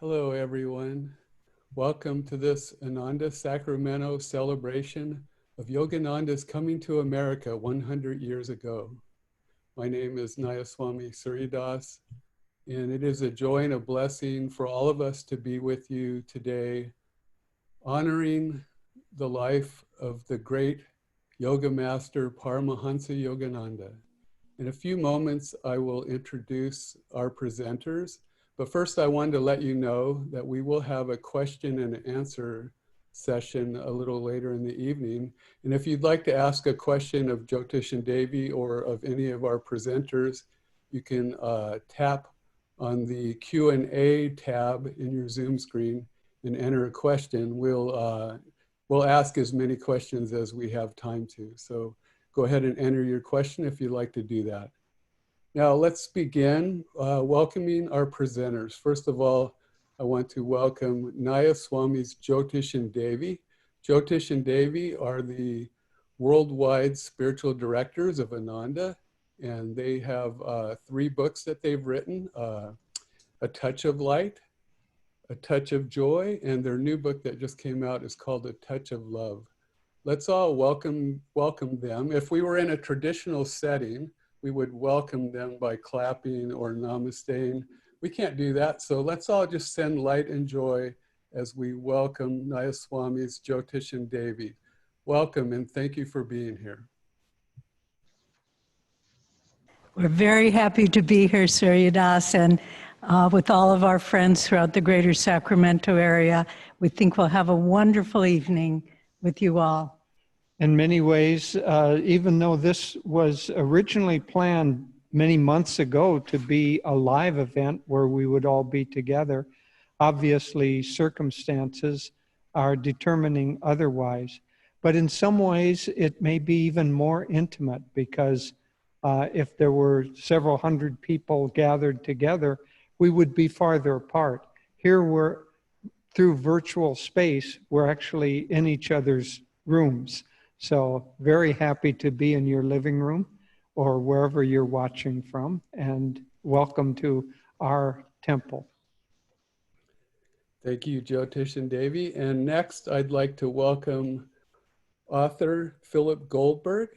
Hello, everyone. Welcome to this Ananda Sacramento celebration of Yogananda's coming to America 100 years ago. My name is Nayaswamis Jyotish, and it is a joy and a blessing for all of us to be with you today, honoring the life of the great yoga master Paramahansa Yogananda. In a few moments, I will introduce our presenters. But first, I wanted to let you know that we will have a question and answer session a little later in the evening. And if you'd like to ask a question of Jyotish and Devi or of any of our presenters, you can tap on the Q&A tab in your Zoom screen and enter a question. We'll ask as many questions as we have time to. So go ahead and enter your question if you'd like to do that. Now let's begin welcoming our presenters. First of all, I want to welcome Nayaswamis Jyotish and Devi. Jyotish and Devi are the worldwide spiritual directors of Ananda, and they have 3 books that they've written, A Touch of Light, A Touch of Joy, and their new book that just came out is called A Touch of Love. Let's all welcome them. If we were in a traditional setting, we would welcome them by clapping or namasteing. We can't do that, so let's all just send light and joy as we welcome Nayaswamis Jyotish and Devi. Welcome and thank you for being here. We're very happy to be here, Suryadas, and with all of our friends throughout the greater Sacramento area. We think we'll have a wonderful evening with you all. In many ways, even though this was originally planned many months ago to be a live event where we would all be together, obviously circumstances are determining otherwise. But in some ways, it may be even more intimate because if there were several hundred people gathered together, we would be farther apart. Here we're, through virtual space, we're actually in each other's rooms. So very happy to be in your living room or wherever you're watching from, and welcome to our temple. Thank you, Jyotish and Devi. And next, I'd like to welcome author Philip Goldberg.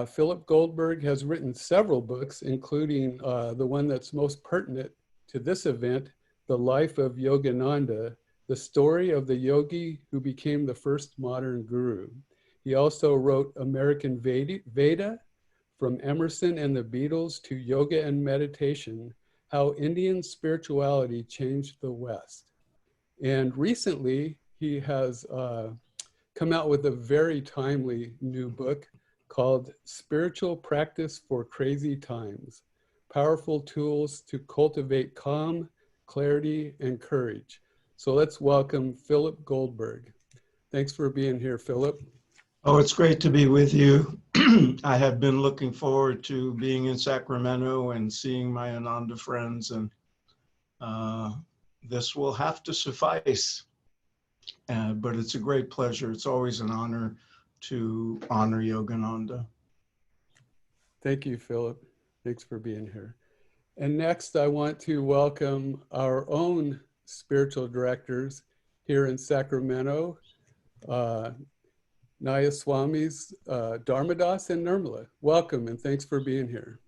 Philip Goldberg has written several books, including the one that's most pertinent to this event, The Life of Yogananda, the story of the yogi who became the first modern guru. He also wrote American Veda, From Emerson and the Beatles to Yoga and Meditation, How Indian Spirituality Changed the West. And recently, he has come out with a very timely new book called Spiritual Practice for Crazy Times, Powerful Tools to Cultivate Calm, Clarity, and Courage. So let's welcome Philip Goldberg. Thanks for being here, Philip. Oh, it's great to be with you. I have been looking forward to being in Sacramento and seeing my Ananda friends, and this will have to suffice. But it's a great pleasure. It's always an honor to honor Yogananda. Thank you, Philip. Thanks for being here. And next, I want to welcome our own spiritual directors here in Sacramento, Nayaswamis Dharmadas and Nirmala. Welcome and thanks for being here.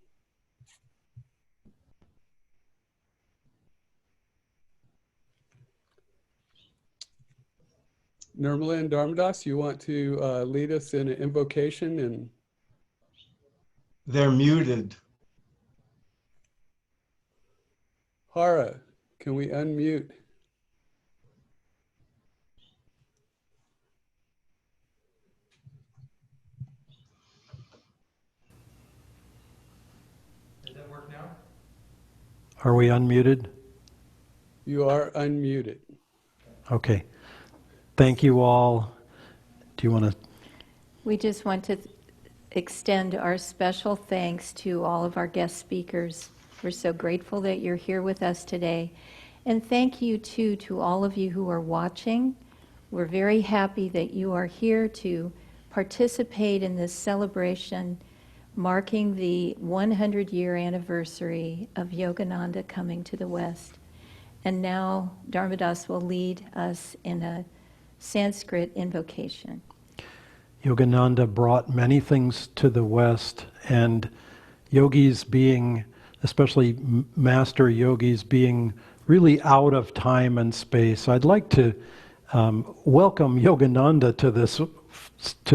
Nirmala and Dharmadas, you want to lead us in an invocation? And they're muted. Hara, can we unmute? Are we unmuted? You are unmuted. Okay. Thank you all. Do you want to? We just want to extend our special thanks to all of our guest speakers. We're so grateful that you're here with us today. And thank you, too, to all of you who are watching. We're very happy that you are here to participate in this celebration marking the 100-year anniversary of Yogananda coming to the West. And now Dharmadas will lead us in a Sanskrit invocation. Yogananda brought many things to the West, and yogis being, especially master yogis, being really out of time and space. I'd like to welcome Yogananda to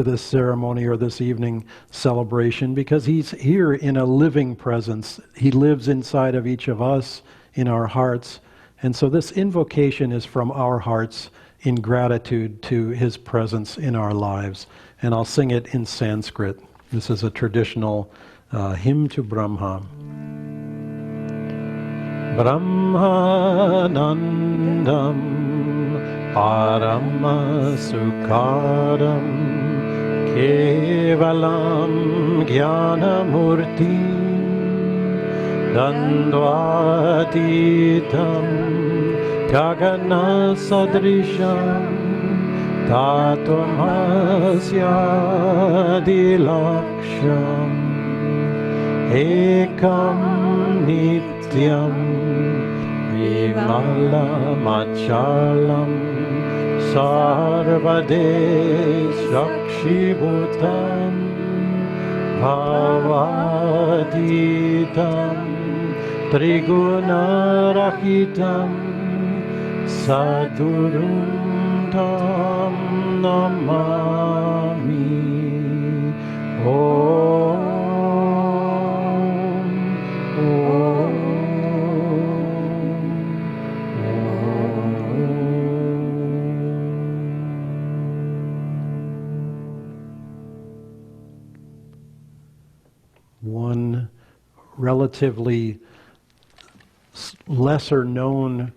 this ceremony or this evening celebration, because he's here in a living presence. He lives inside of each of us, in our hearts. And so this invocation is from our hearts in gratitude to his presence in our lives. And I'll sing it in Sanskrit. This is a traditional hymn to Brahma. Brahmanandam Paramasukharam Kevalam Jnanamurti Dandvatitam Gagana Sadrisham Tatvamasya Dilaksham Ekam Nityam Vimalamachalam Sarvades Rakshibhutam Bhavatitam Trigunarahitam Sadhurum Tam Namami Om Om One relatively lesser known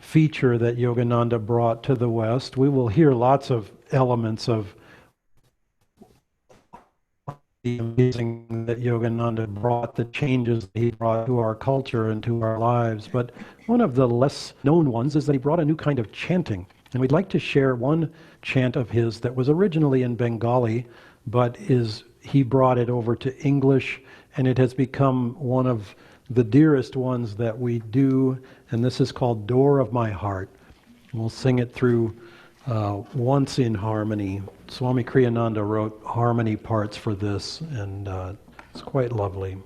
feature that Yogananda brought to the West. We will hear lots of elements of the amazing that Yogananda brought, the changes that he brought to our culture and to our lives. But one of the less known ones is that he brought a new kind of chanting. And we'd like to share one chant of his that was originally in Bengali, but he brought it over to English, and it has become one of the dearest ones that we do, and this is called Door of My Heart. We'll sing it through once in harmony. Swami Kriyananda wrote harmony parts for this, and it's quite lovely.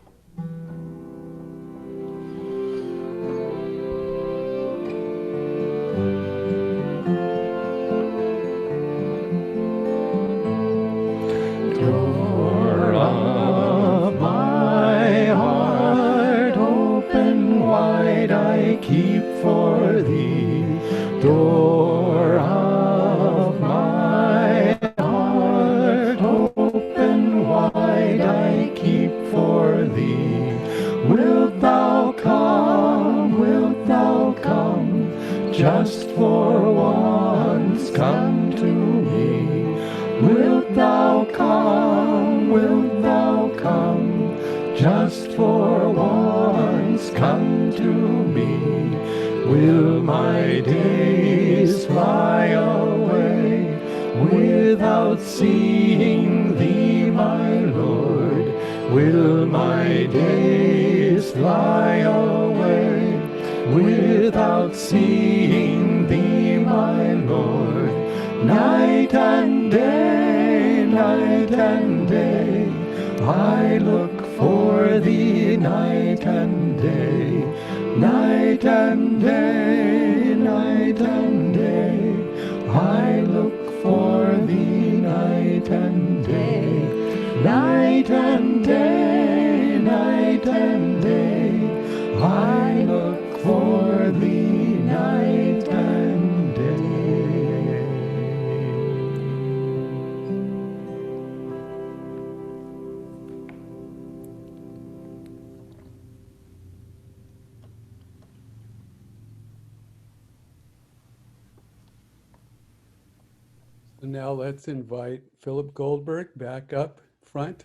Door of my heart, open wide, I keep for thee. Door of my heart, open wide, I keep for thee. Wilt thou come, wilt thou come, just for once come to me. Wilt thou come, wilt thou come, just for once come to me. Will my days fly away without seeing thee, my Lord? Will my days fly away without seeing thee, my Lord? Night and day, night and day, I look for thee, night and day. Night and day, night and day, I look for thee, night and day. Night and day, night and day, I look for thee, night and day. So now let's invite Philip Goldberg back up front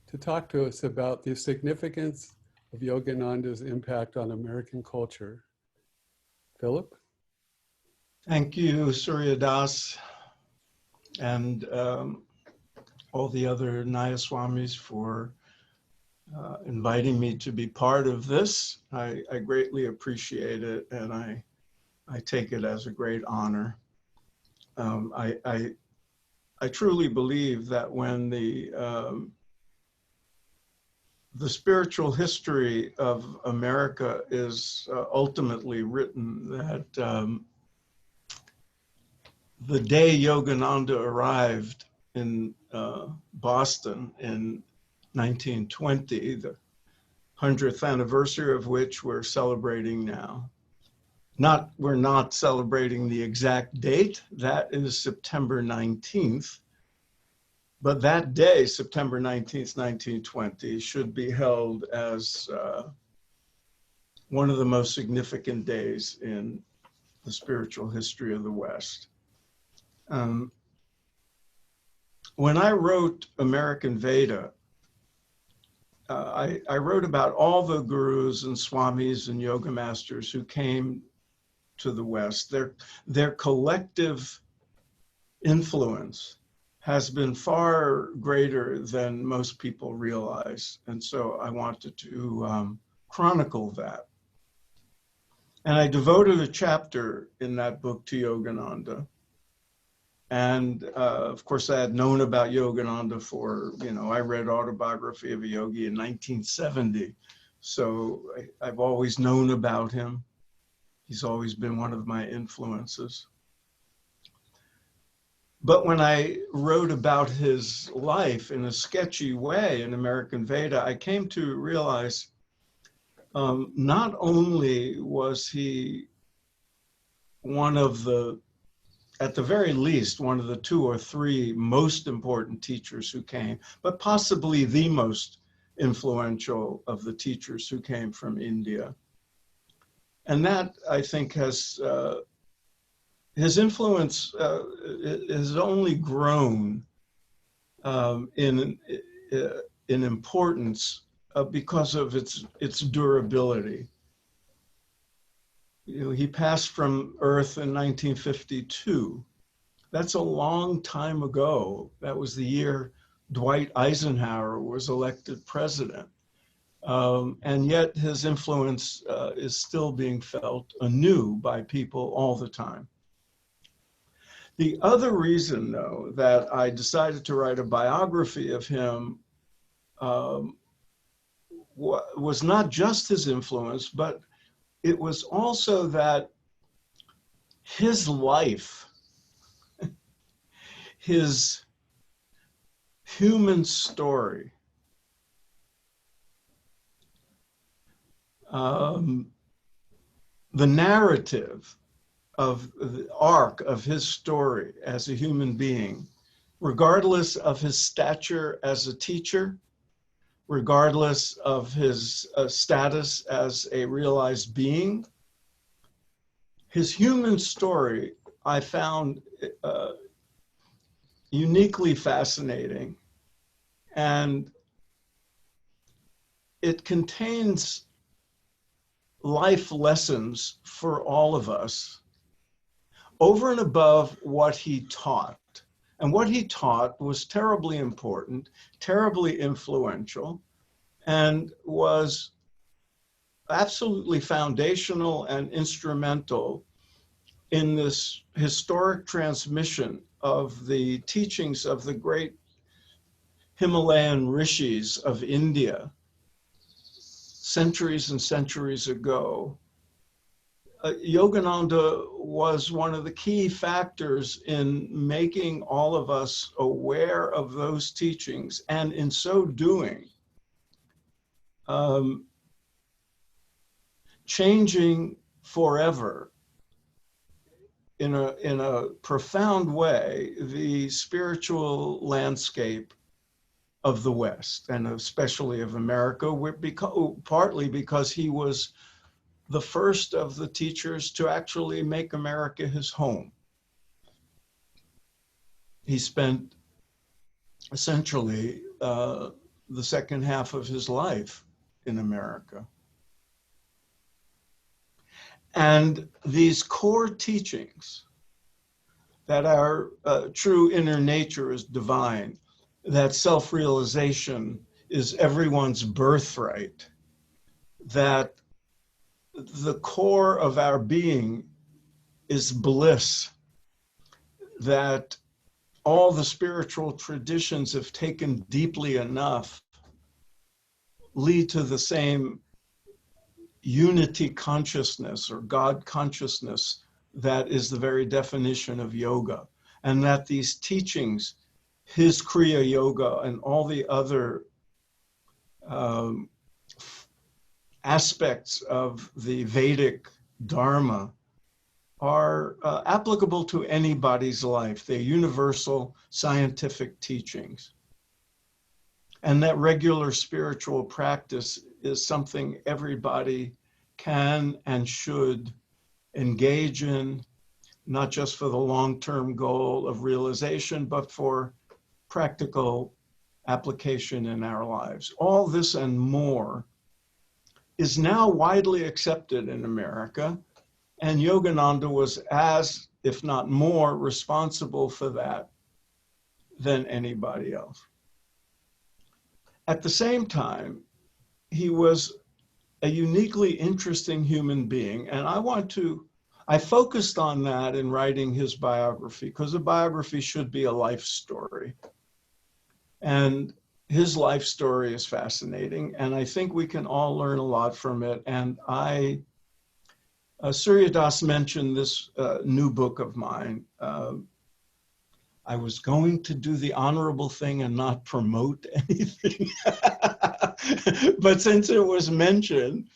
to talk to us about the significance of Yogananda's impact on American culture. Philip? Thank you, Surya Das, and all the other Nayaswamis for inviting me to be part of this. I greatly appreciate it, and I I take it as a great honor. I truly believe that when the spiritual history of America is ultimately written, that the day Yogananda arrived in Boston in 1920, the 100th anniversary of which we're celebrating now. We're not celebrating the exact date, that is September 19th, but that day, September 19th, 1920, should be held as one of the most significant days in the spiritual history of the West. When I wrote American Veda, I wrote about all the gurus and swamis and yoga masters who came to the West. Their collective influence has been far greater than most people realize. And so I wanted to chronicle that. And I devoted a chapter in that book to Yogananda. And of course, I had known about Yogananda for, I read Autobiography of a Yogi in 1970. So I've always known about him. He's always been one of my influences. But when I wrote about his life in a sketchy way in American Veda, I came to realize not only was he at the very least, one of the 2 or 3 most important teachers who came, but possibly the most influential of the teachers who came from India. And that, I think, his influence has only grown in importance because of its durability. He passed from Earth in 1952. That's a long time ago. That was the year Dwight Eisenhower was elected president. And yet his influence is still being felt anew by people all the time. The other reason, though, that I decided to write a biography of him was not just his influence, but it was also that his life, his human story, the narrative of the arc of his story as a human being, regardless of his stature as a teacher, regardless of his status as a realized being, his human story I found uniquely fascinating. And it contains life lessons for all of us over and above what he taught. And what he taught was terribly important, terribly influential, and was absolutely foundational and instrumental in this historic transmission of the teachings of the great Himalayan rishis of India centuries and centuries ago. Yogananda was one of the key factors in making all of us aware of those teachings, and in so doing, changing forever in a profound way the spiritual landscape of the West, and especially of America, partly because he was the first of the teachers to actually make America his home. He spent essentially the second half of his life in America. And these core teachings that our true inner nature is divine, that self-realization is everyone's birthright, that the core of our being is bliss, that all the spiritual traditions, if taken deeply enough, lead to the same unity consciousness or God consciousness that is the very definition of yoga. And that these teachings, his Kriya Yoga and all the other aspects of the Vedic Dharma are applicable to anybody's life. They're universal scientific teachings. And that regular spiritual practice is something everybody can and should engage in, not just for the long-term goal of realization, but for practical application in our lives. All this and more is now widely accepted in America, and Yogananda was as, if not more, responsible for that than anybody else. At the same time, he was a uniquely interesting human being, and I focused on that in writing his biography, because a biography should be a life story. And his life story is fascinating, and I think we can all learn a lot from it. And Surya Das mentioned this new book of mine. I was going to do the honorable thing and not promote anything. But since it was mentioned,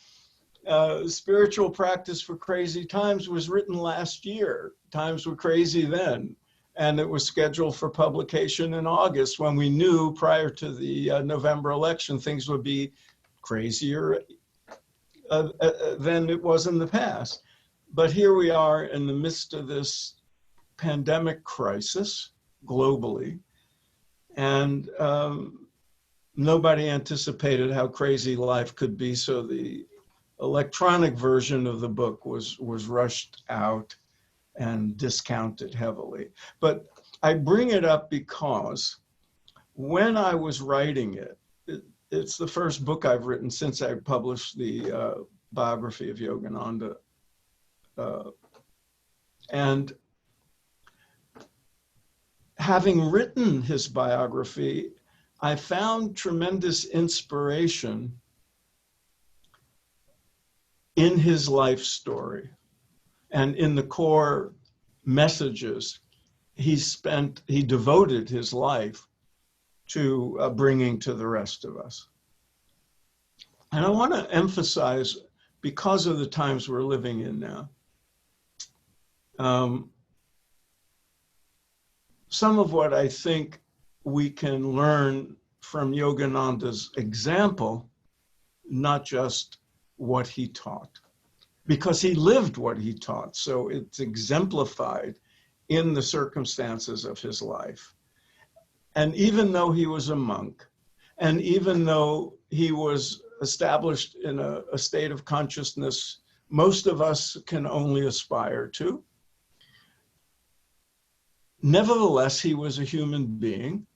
Spiritual Practice for Crazy Times was written last year. Times were crazy then. And it was scheduled for publication in August, when we knew prior to the November election, things would be crazier than it was in the past. But here we are in the midst of this pandemic crisis globally. And nobody anticipated how crazy life could be. So the electronic version of the book was rushed out and discounted heavily. But I bring it up because when I was writing it, it's the first book I've written since I published the biography of Yogananda. And having written his biography, I found tremendous inspiration in his life story and in the core messages he devoted his life to bringing to the rest of us. And I want to emphasize, because of the times we're living in now, some of what I think we can learn from Yogananda's example, not just what he taught, because he lived what he taught. So it's exemplified in the circumstances of his life. And even though he was a monk, and even though he was established in a state of consciousness most of us can only aspire to, nevertheless, he was a human being,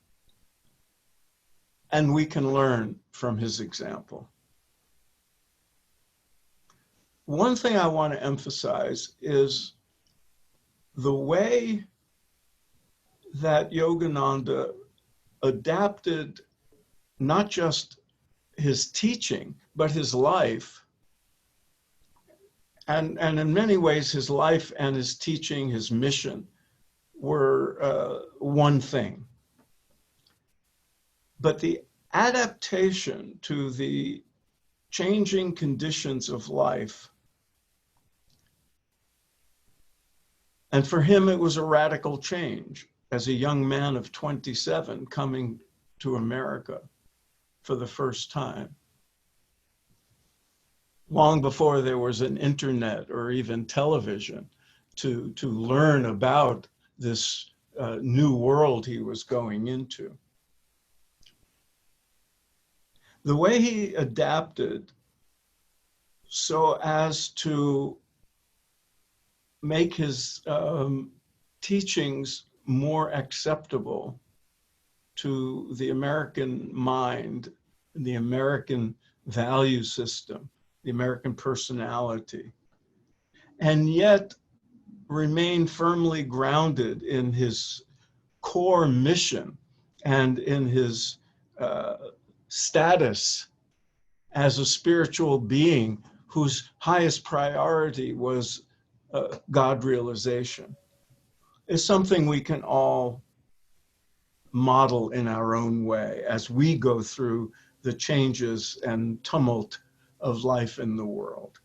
and we can learn from his example. One thing I want to emphasize is the way that Yogananda adapted not just his teaching, but his life. And in many ways, his life and his teaching, his mission, were one thing. But the adaptation to the changing conditions of life, and for him it was a radical change as a young man of 27 coming to America for the first time, long before there was an internet or even television to learn about this new world he was going into. The way he adapted so as to make his teachings more acceptable to the American mind, the American value system, the American personality, and yet remain firmly grounded in his core mission and in his status as a spiritual being whose highest priority was God realization, is something we can all model in our own way as we go through the changes and tumult of life in the world.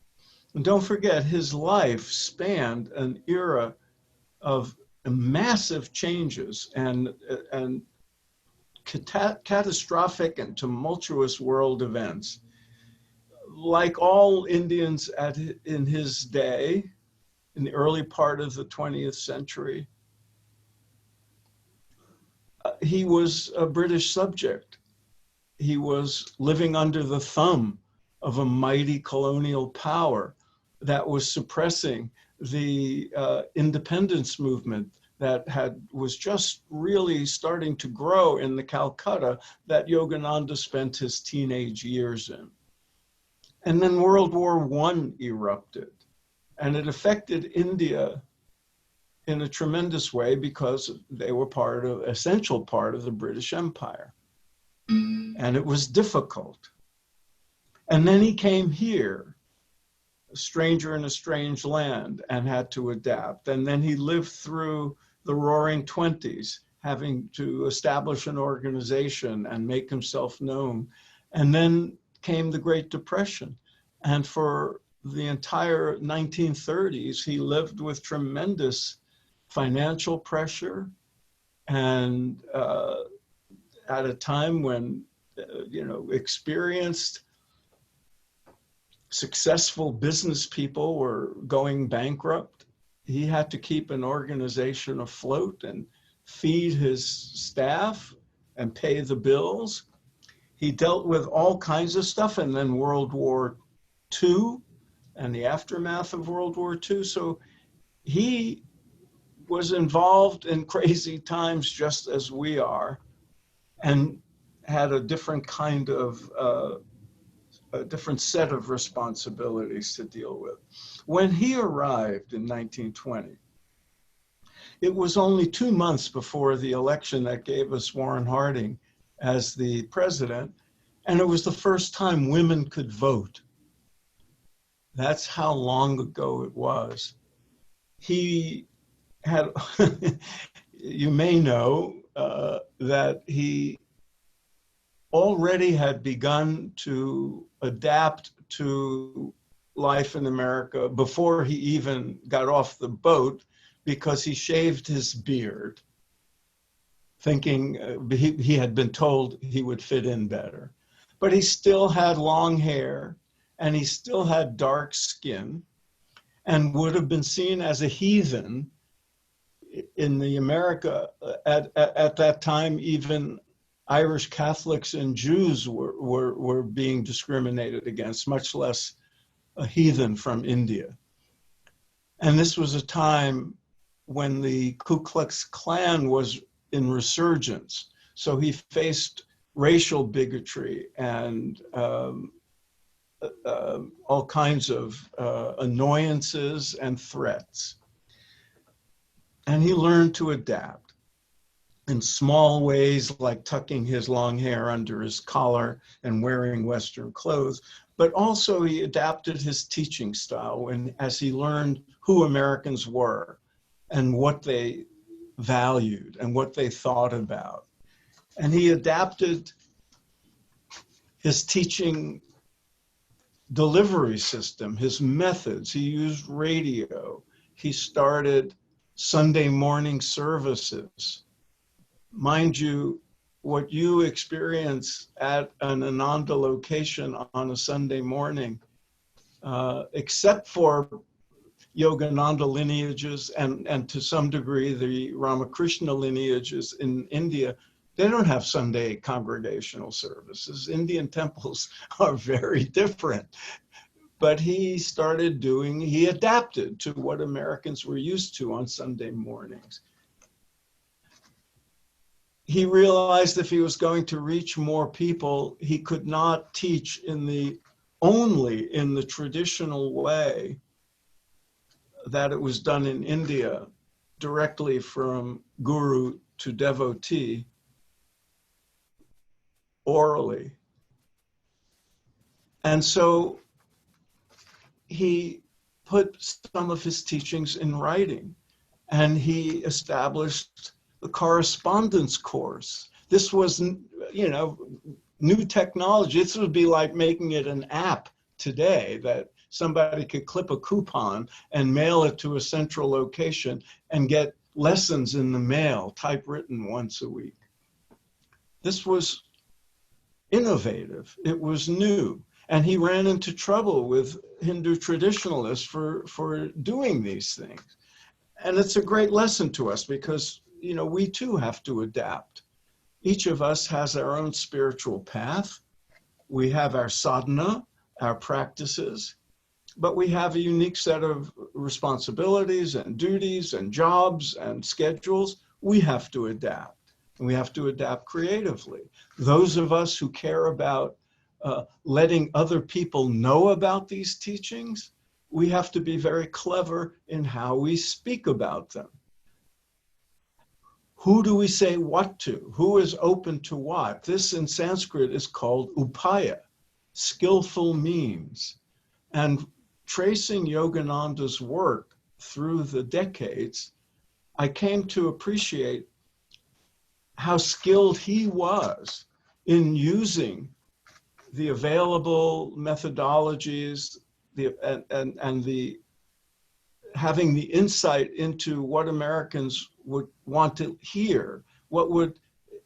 And don't forget, his life spanned an era of massive changes and catastrophic and tumultuous world events. Like all Indians in his day, in the early part of the 20th century, he was a British subject. He was living under the thumb of a mighty colonial power that was suppressing the independence movement that was just really starting to grow in the Calcutta that Yogananda spent his teenage years in. And then World War I erupted, and it affected India in a tremendous way because they were essential part of the British Empire. And it was difficult. And then he came here, a stranger in a strange land, and had to adapt. And then he lived through the Roaring Twenties, having to establish an organization and make himself known. And then came the Great Depression. And for the entire 1930s, he lived with tremendous financial pressure, and at a time when, experienced, successful business people were going bankrupt. He had to keep an organization afloat and feed his staff and pay the bills. He dealt with all kinds of stuff, and then World War II and the aftermath of World War II. So he was involved in crazy times just as we are, and had a different kind of, a different set of responsibilities to deal with. When he arrived in 1920, it was only 2 months before the election that gave us Warren Harding as the president, and it was the first time women could vote. That's how long ago it was. He had, you may know that he already had begun to adapt to life in America before he even got off the boat, because he shaved his beard, thinking he had been told he would fit in better. But he still had long hair, and he still had dark skin, and would have been seen as a heathen in the America at that time. Even Irish Catholics and Jews were being discriminated against, much less a heathen from India. And this was a time when the Ku Klux Klan was in resurgence. So he faced racial bigotry and all kinds of annoyances and threats. And he learned to adapt in small ways, like tucking his long hair under his collar and wearing Western clothes. But also he adapted his teaching style as he learned who Americans were and what they valued and what they thought about. And he adapted his teaching delivery system, his methods. He used radio. He started Sunday morning services. Mind you, what you experience at an Ananda location on a Sunday morning, except for Yogananda lineages and to some degree the Ramakrishna lineages in India, they don't have Sunday congregational services. Indian temples are very different. But he adapted to what Americans were used to on Sunday mornings. He realized if he was going to reach more people, he could not teach only in the traditional way that it was done in India directly from guru to devotee orally. And so he put some of his teachings in writing, and he established the correspondence course. This was, new technology. This would be like making it an app today that somebody could clip a coupon and mail it to a central location and get lessons in the mail, typewritten once a week. This was innovative. It was new. And he ran into trouble with Hindu traditionalists for doing these things. And it's a great lesson to us because, we too have to adapt. Each of us has our own spiritual path. We have our sadhana, our practices, but we have a unique set of responsibilities and duties and jobs and schedules. We have to adapt, and we have to adapt creatively. Those of us who care about letting other people know about these teachings, we have to be very clever in how we speak about them. Who do we say what to? Who is open to what? This in Sanskrit is called upaya, skillful means. And tracing Yogananda's work through the decades, I came to appreciate how skilled he was in using the available methodologies, and having the insight into what Americans would want to hear, what would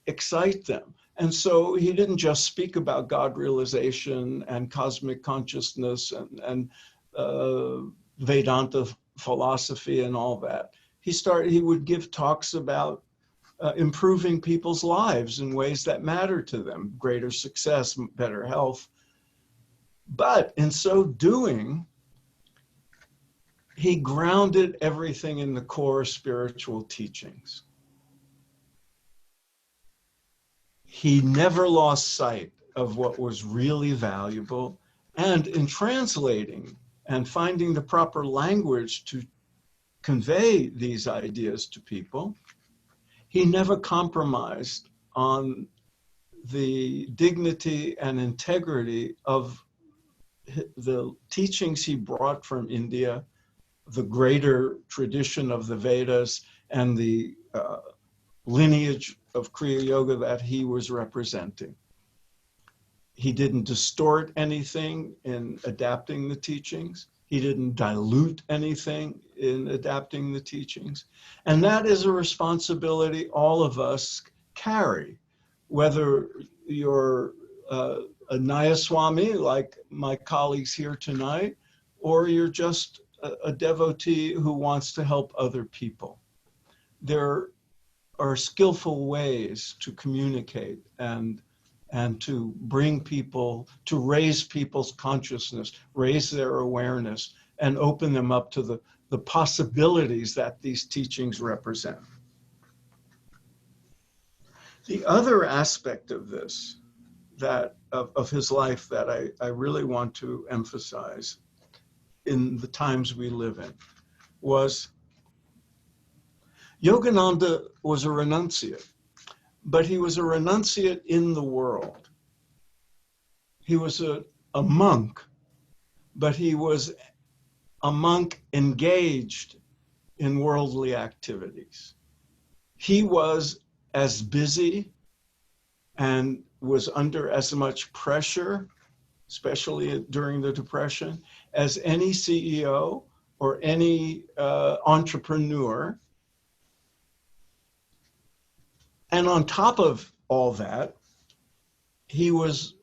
excite them. And so he didn't just speak about God realization and cosmic consciousness and Vedanta philosophy and all that. He would give talks about improving people's lives in ways that matter to them, greater success, better health. But in so doing, he grounded everything in the core spiritual teachings. He never lost sight of what was really valuable, and in translating and finding the proper language to convey these ideas to people, he never compromised on the dignity and integrity of the teachings he brought from India, the greater tradition of the Vedas, and the lineage of Kriya Yoga that he was representing. He didn't distort anything in adapting the teachings. He didn't dilute anything in adapting the teachings. And that is a responsibility all of us carry, whether you're a Nayaswami, like my colleagues here tonight, or you're just a devotee who wants to help other people. There are skillful ways to communicate and to bring people, to raise people's consciousness, raise their awareness, and open them up to the possibilities that these teachings represent. The other aspect of this, of his life that I really want to emphasize in the times we live in, was Yogananda was a renunciate, but he was a renunciate in the world. He was a monk, but he was a monk engaged in worldly activities. He was as busy and was under as much pressure, especially during the Depression, as any CEO or any entrepreneur. And on top of all that, he was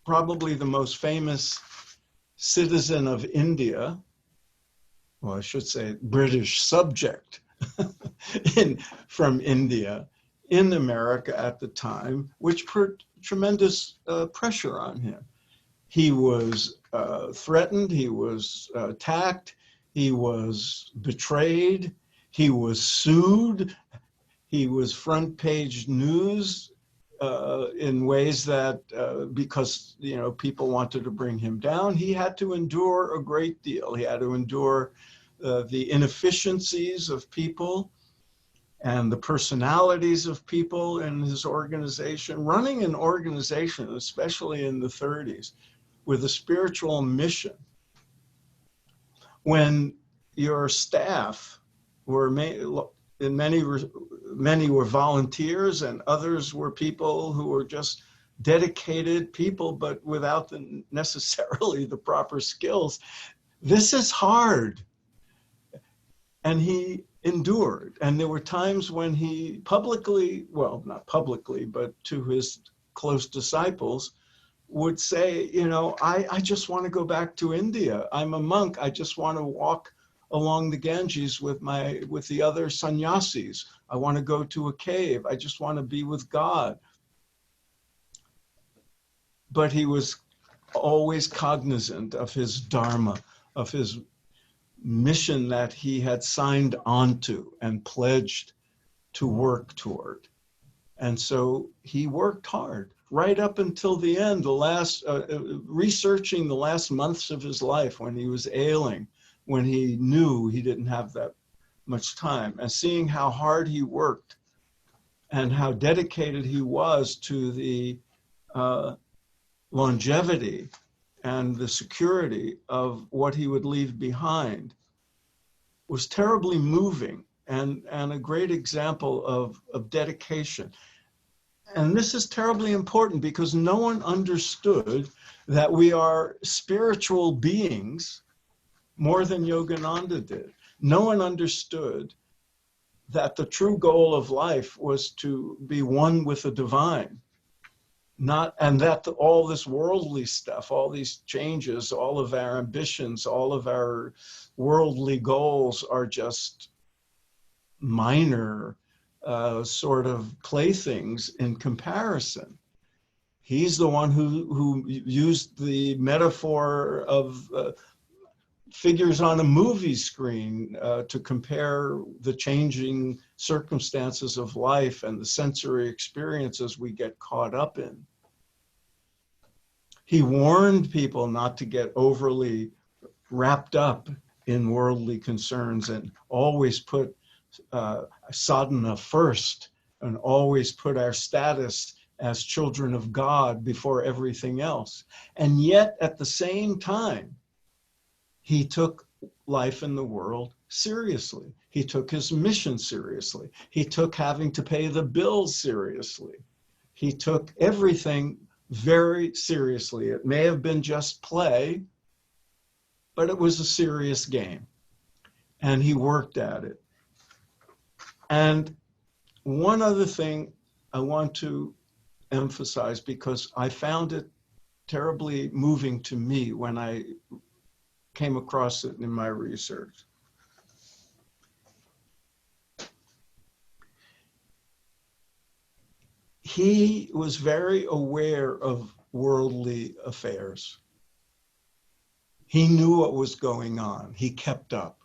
probably the most famous citizen of India, well, I should say British subject from India in America at the time, which put tremendous pressure on him. He was threatened, he was attacked, he was betrayed, he was sued, he was front page news in ways that, because people wanted to bring him down, he had to endure a great deal. He had to endure the inefficiencies of people and the personalities of people in his organization. Running an organization, especially in the 30s, with a spiritual mission, when your staff were many were volunteers and others were people who were just dedicated people, but without necessarily the proper skills. This is hard. And he endured. And there were times when he publicly, well, not publicly, but to his close disciples, would say, you know, I just want to go back to India. I'm a monk. I just want to walk along the Ganges with the other sannyasis. I want to go to a cave. I just want to be with God. But he was always cognizant of his dharma, of his mission that he had signed onto and pledged to work toward. And so he worked hard right up until the end, researching the last months of his life when he was ailing, when he knew he didn't have that much time, and seeing how hard he worked and how dedicated he was to the longevity and the security of what he would leave behind, was terribly moving and a great example of dedication. And this is terribly important because no one understood that we are spiritual beings more than Yogananda did. No one understood that the true goal of life was to be one with the divine. And that all this worldly stuff, all these changes, all of our ambitions, all of our worldly goals are just minor sort of playthings in comparison. He's the one who used the metaphor of figures on a movie screen to compare the changing circumstances of life and the sensory experiences we get caught up in. He warned people not to get overly wrapped up in worldly concerns and always put sadhana first and always put our status as children of God before everything else. And yet at the same time, he took life in the world seriously. He took his mission seriously. He took having to pay the bills seriously. He took everything very seriously. It may have been just play, but it was a serious game. And he worked at it. And one other thing I want to emphasize, because I found it terribly moving to me when I came across it in my research. He was very aware of worldly affairs. He knew what was going on. He kept up.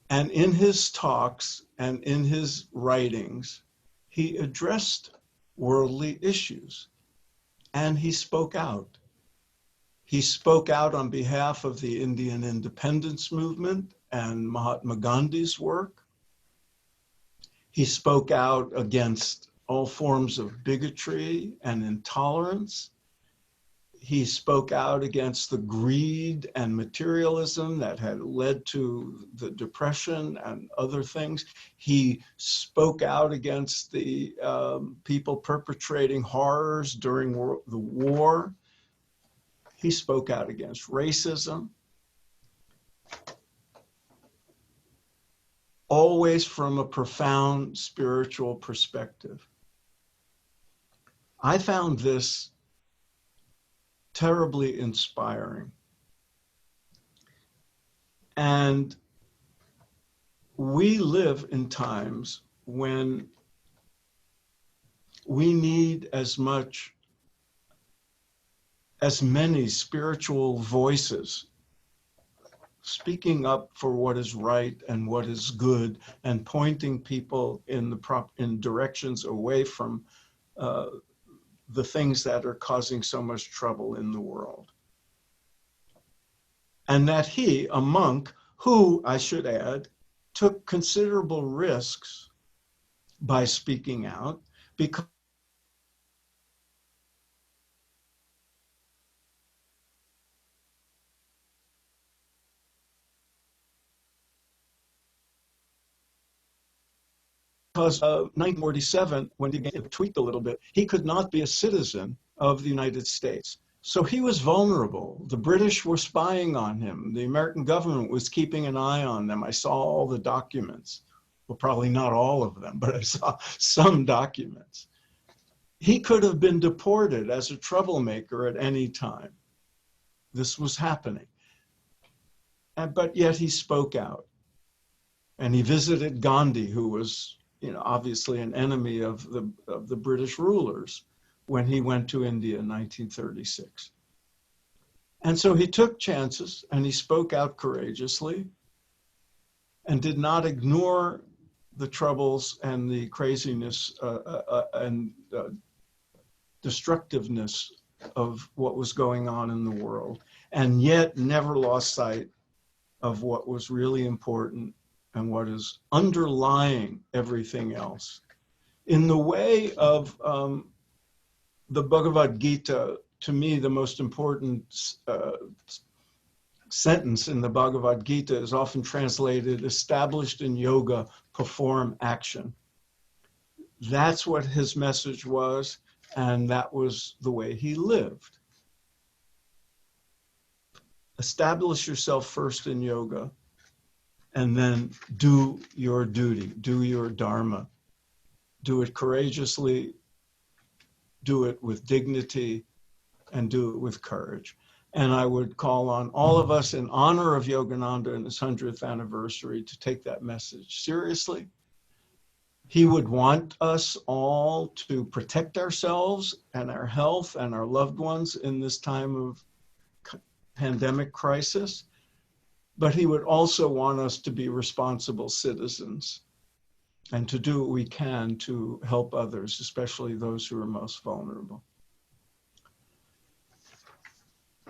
And in his talks and in his writings, he addressed worldly issues and he spoke out. He spoke out on behalf of the Indian independence movement and Mahatma Gandhi's work. He spoke out against all forms of bigotry and intolerance. He spoke out against the greed and materialism that had led to the Depression and other things. He spoke out against the people perpetrating horrors during the war. He spoke out against racism. Always from a profound spiritual perspective. I found this terribly inspiring. And we live in times when we need as many spiritual voices speaking up for what is right and what is good and pointing people in directions away from the things that are causing so much trouble in the world. and that he, a monk, who, I should add, took considerable risks by speaking out, because of 1947, when he tweaked a little bit, he could not be a citizen of the United States. So he was vulnerable. The British were spying on him. The American government was keeping an eye on them. I saw all the documents. Well, probably not all of them, but I saw some documents. He could have been deported as a troublemaker at any time. This was happening. But yet he spoke out. And he visited Gandhi, who was, obviously an enemy of the British rulers, when he went to India in 1936. And so he took chances and he spoke out courageously and did not ignore the troubles and the craziness and destructiveness of what was going on in the world, and yet never lost sight of what was really important and what is underlying everything else. In the way of the Bhagavad Gita, to me, the most important sentence in the Bhagavad Gita is often translated, established in yoga, perform action. That's what his message was, and that was the way he lived. Establish yourself first in yoga, and then do your duty, do your dharma. Do it courageously, do it with dignity, and do it with courage. And I would call on all of us in honor of Yogananda and his 100th anniversary to take that message seriously. He would want us all to protect ourselves and our health and our loved ones in this time of pandemic crisis, but he would also want us to be responsible citizens and to do what we can to help others, especially those who are most vulnerable.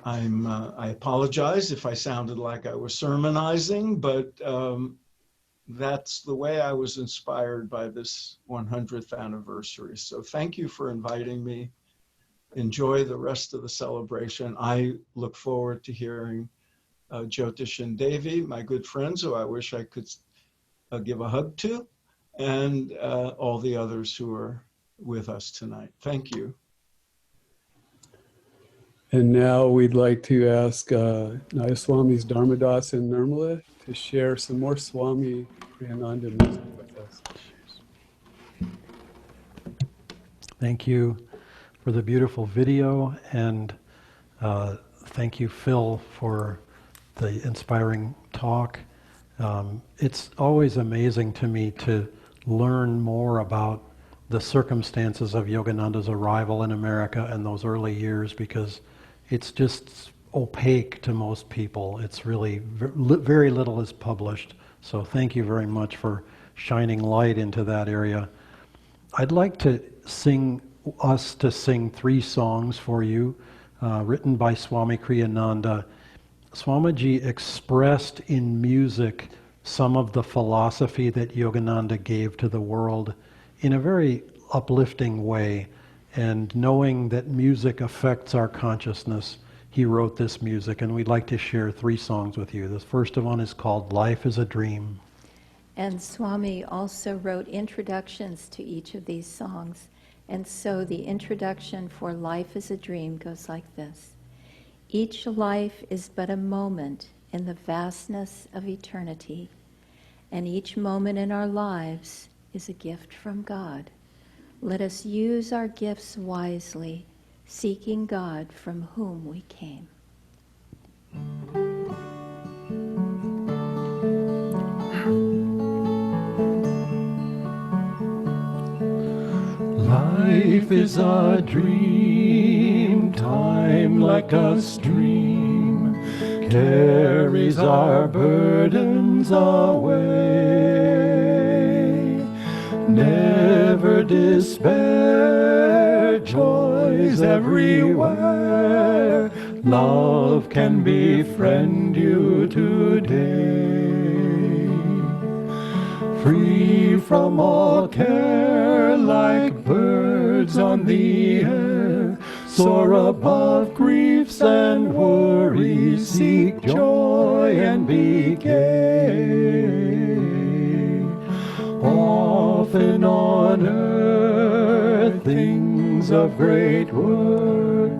I apologize if I sounded like I was sermonizing, but that's the way I was inspired by this 100th anniversary. So thank you for inviting me. Enjoy the rest of the celebration. I look forward to hearing Jyotish and Devi, my good friends, who I wish I could give a hug to, and all the others who are with us tonight. Thank you. And now we'd like to ask Nayaswamis Dharmadas and Nirmala to share some more Swami Kriyananda music with us. Thank you for the beautiful video, and thank you, Phil, for the inspiring talk. It's always amazing to me to learn more about the circumstances of Yogananda's arrival in America in those early years, because it's just opaque to most people. It's really very little is published. So thank you very much for shining light into that area. I'd like to sing 3 songs for you, written by Swami Kriyananda. Swamiji expressed in music some of the philosophy that Yogananda gave to the world in a very uplifting way. And knowing that music affects our consciousness, he wrote this music, and we'd like to share 3 songs with you. The first one is called Life is a Dream. And Swami also wrote introductions to each of these songs. And so the introduction for Life is a Dream goes like this. Each life is but a moment in the vastness of eternity, and each moment in our lives is a gift from God. Let us use our gifts wisely, seeking God from whom we came. Life is a dream, time like a stream, carries our burdens away. Never despair, joys everywhere, Love can befriend you today. Free from all care, like birds on the air, soar above griefs and worries, seek joy and be gay. Often on earth things of great worth,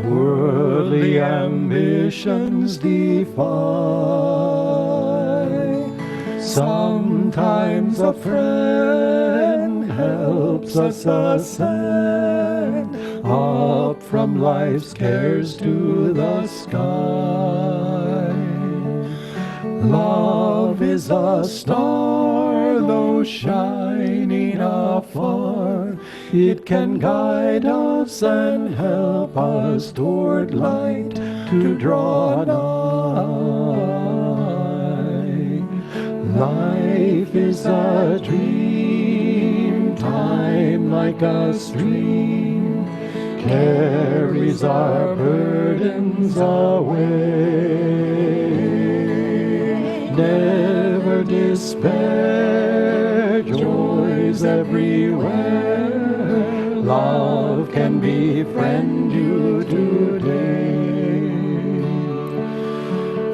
worldly ambitions defy. Sometimes a friend helps us ascend up from life's cares to the sky. Love is a star, though shining afar. It can guide us and help us toward light to draw nigh. Life is a dream, time like a stream carries our burdens away. Never despair, joys everywhere. Love can befriend you today.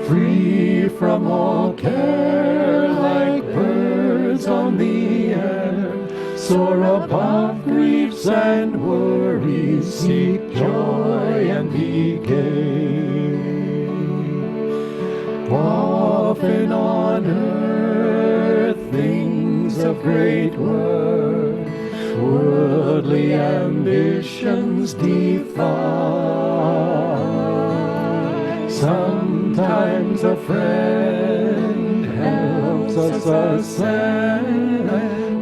Free from all care, like birds on the air, soar above griefs and worries, seek joy and be gay. Often on earth things of great worth, worldly ambitions defy. Sometimes a friend helps us ascend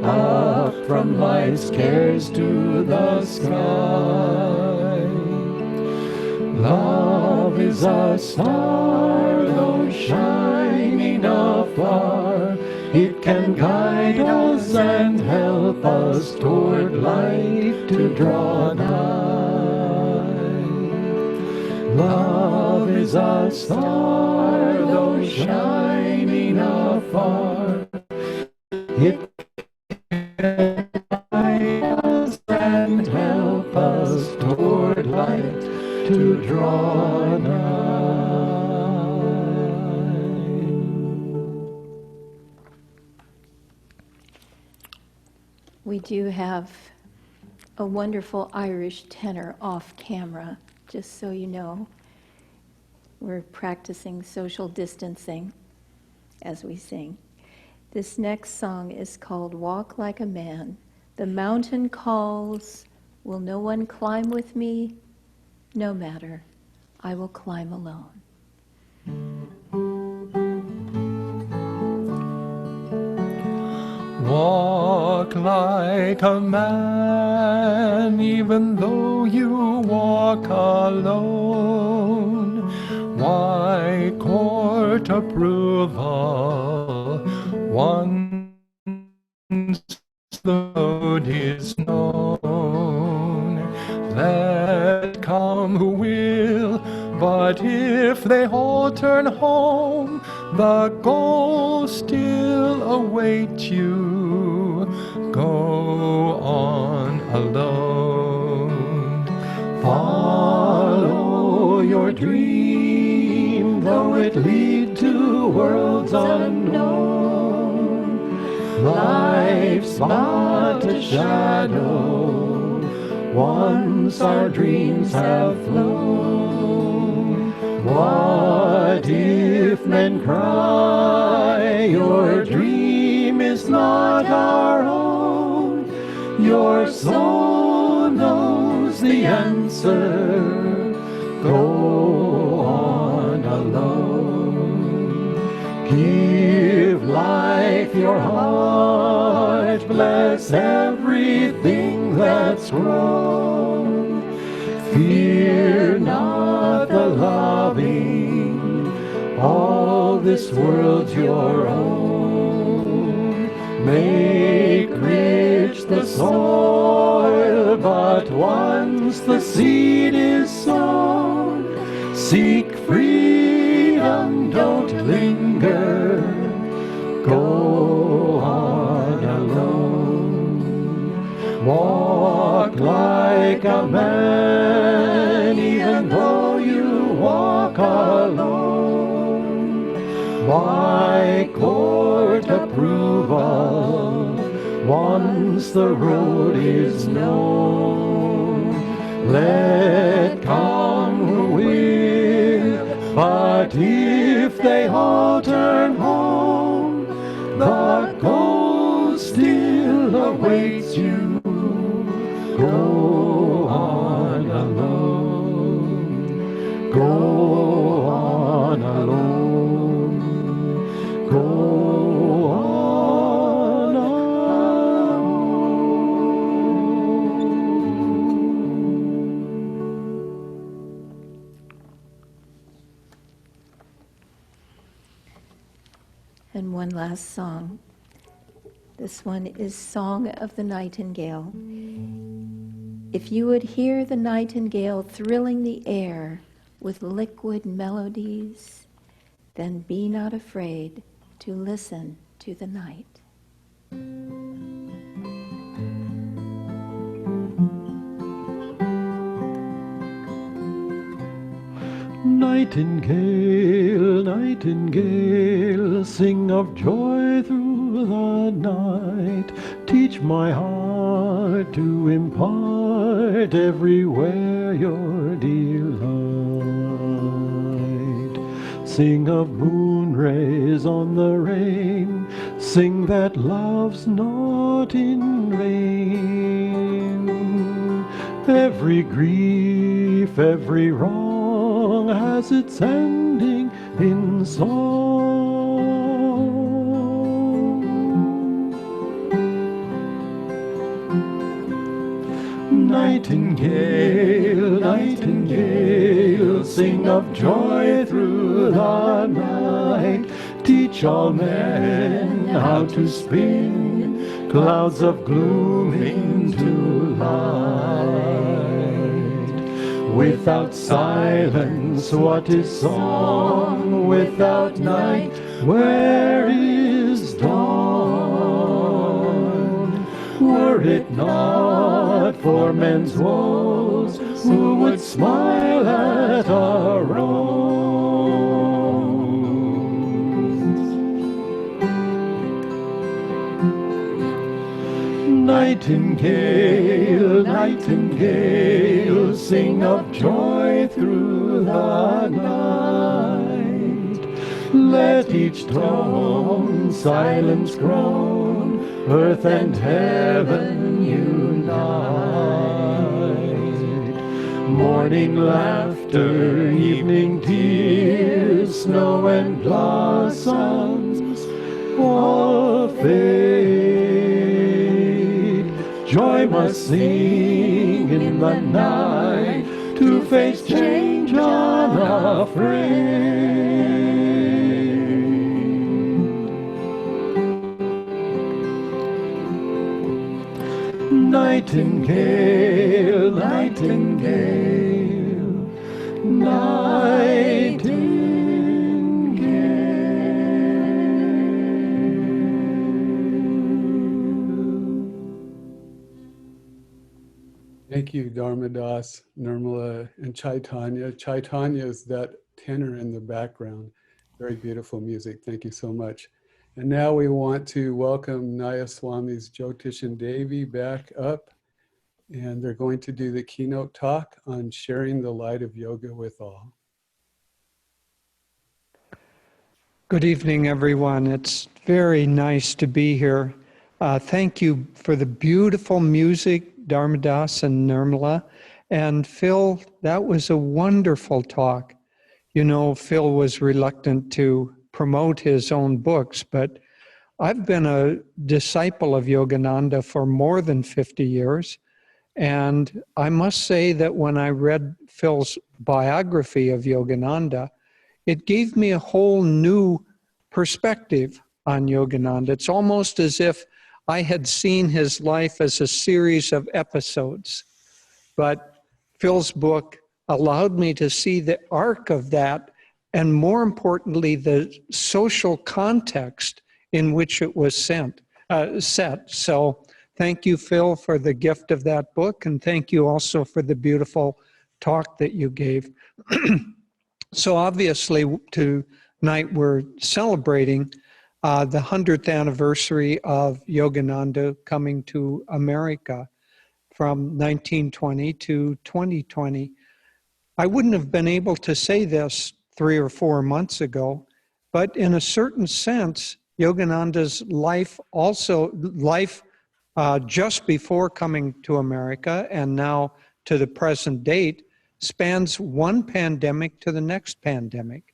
up from life's cares to the sky. Love is a star, though shining afar. It can guide us and help us toward light to draw nigh. Love is a star, though shining afar. It can guide us and help us toward light to draw nigh. We do have a wonderful Irish tenor off camera, just so you know. We're practicing social distancing as we sing. This next song is called Walk Like a Man. The mountain calls, will no one climb with me? No matter, I will climb alone. Walk like a man, even though you walk alone. Why court approval once the road is known? Let come who will, but if they all turn home, the goal still awaits you. Go on alone. Follow your dream, though it lead to worlds unknown. Life's but a shadow, once our dreams have flown. What if men cry, your dream is not our own? Your soul knows the answer. Go on alone. Give life your heart, bless everything that's grown. Fear not the loving, all this world's your own. Make rich the soil, but once the seed is sown, on alone. Walk like a man, even though you walk alone. Why court approval once the road is known? Let come who will, but if they all turn home, the goal still awaits you. Go on alone. Go on alone. Go on alone. And one last song. This one is Song of the Nightingale. If you would hear the nightingale thrilling the air with liquid melodies, then be not afraid to listen to the night. Nightingale, nightingale, sing of joy through the night. Teach my heart to impart everywhere your delight. Sing of moon rays on the rain, sing that love's not in vain. Every grief, every wrong has its ending in song. Nightingale, nightingale, sing of joy through the night. Teach all men how to spin clouds of gloom into light. Without silence, what is song? Without night, where is dawn? Were it not for men's woes, who would smile at our wrongs? Nightingale, nightingale, sing of joy through the night. Let each tone silence groan, earth and heaven unite. Morning laughter, evening tears, snow and blossoms all fade. Joy must sing in the night to face change unafraid. Nightingale, nightingale, nightingale. Thank you, Dharmadas, Nirmala, and Chaitanya. Chaitanya is that tenor in the background. Very beautiful music. Thank you so much. And now we want to welcome Nayaswamis Jyotish and Devi back up. And they're going to do the keynote talk on sharing the light of yoga with all. Good evening, everyone. It's very nice to be here. Thank you for the beautiful music, Dharmadas and Nirmala. And Phil, that was a wonderful talk. You know, Phil was reluctant to promote his own books, but I've been a disciple of Yogananda for more than 50 years. And I must say that when I read Phil's biography of Yogananda, it gave me a whole new perspective on Yogananda. It's almost as if I had seen his life as a series of episodes. But Phil's book allowed me to see the arc of that, and more importantly, the social context in which it was set. So thank you, Phil, for the gift of that book, and thank you also for the beautiful talk that you gave. So obviously tonight we're celebrating the 100th anniversary of Yogananda coming to America from 1920 to 2020. I wouldn't have been able to say this 3 or 4 months ago, but in a certain sense, Yogananda's life just before coming to America and now to the present date spans one pandemic to the next pandemic.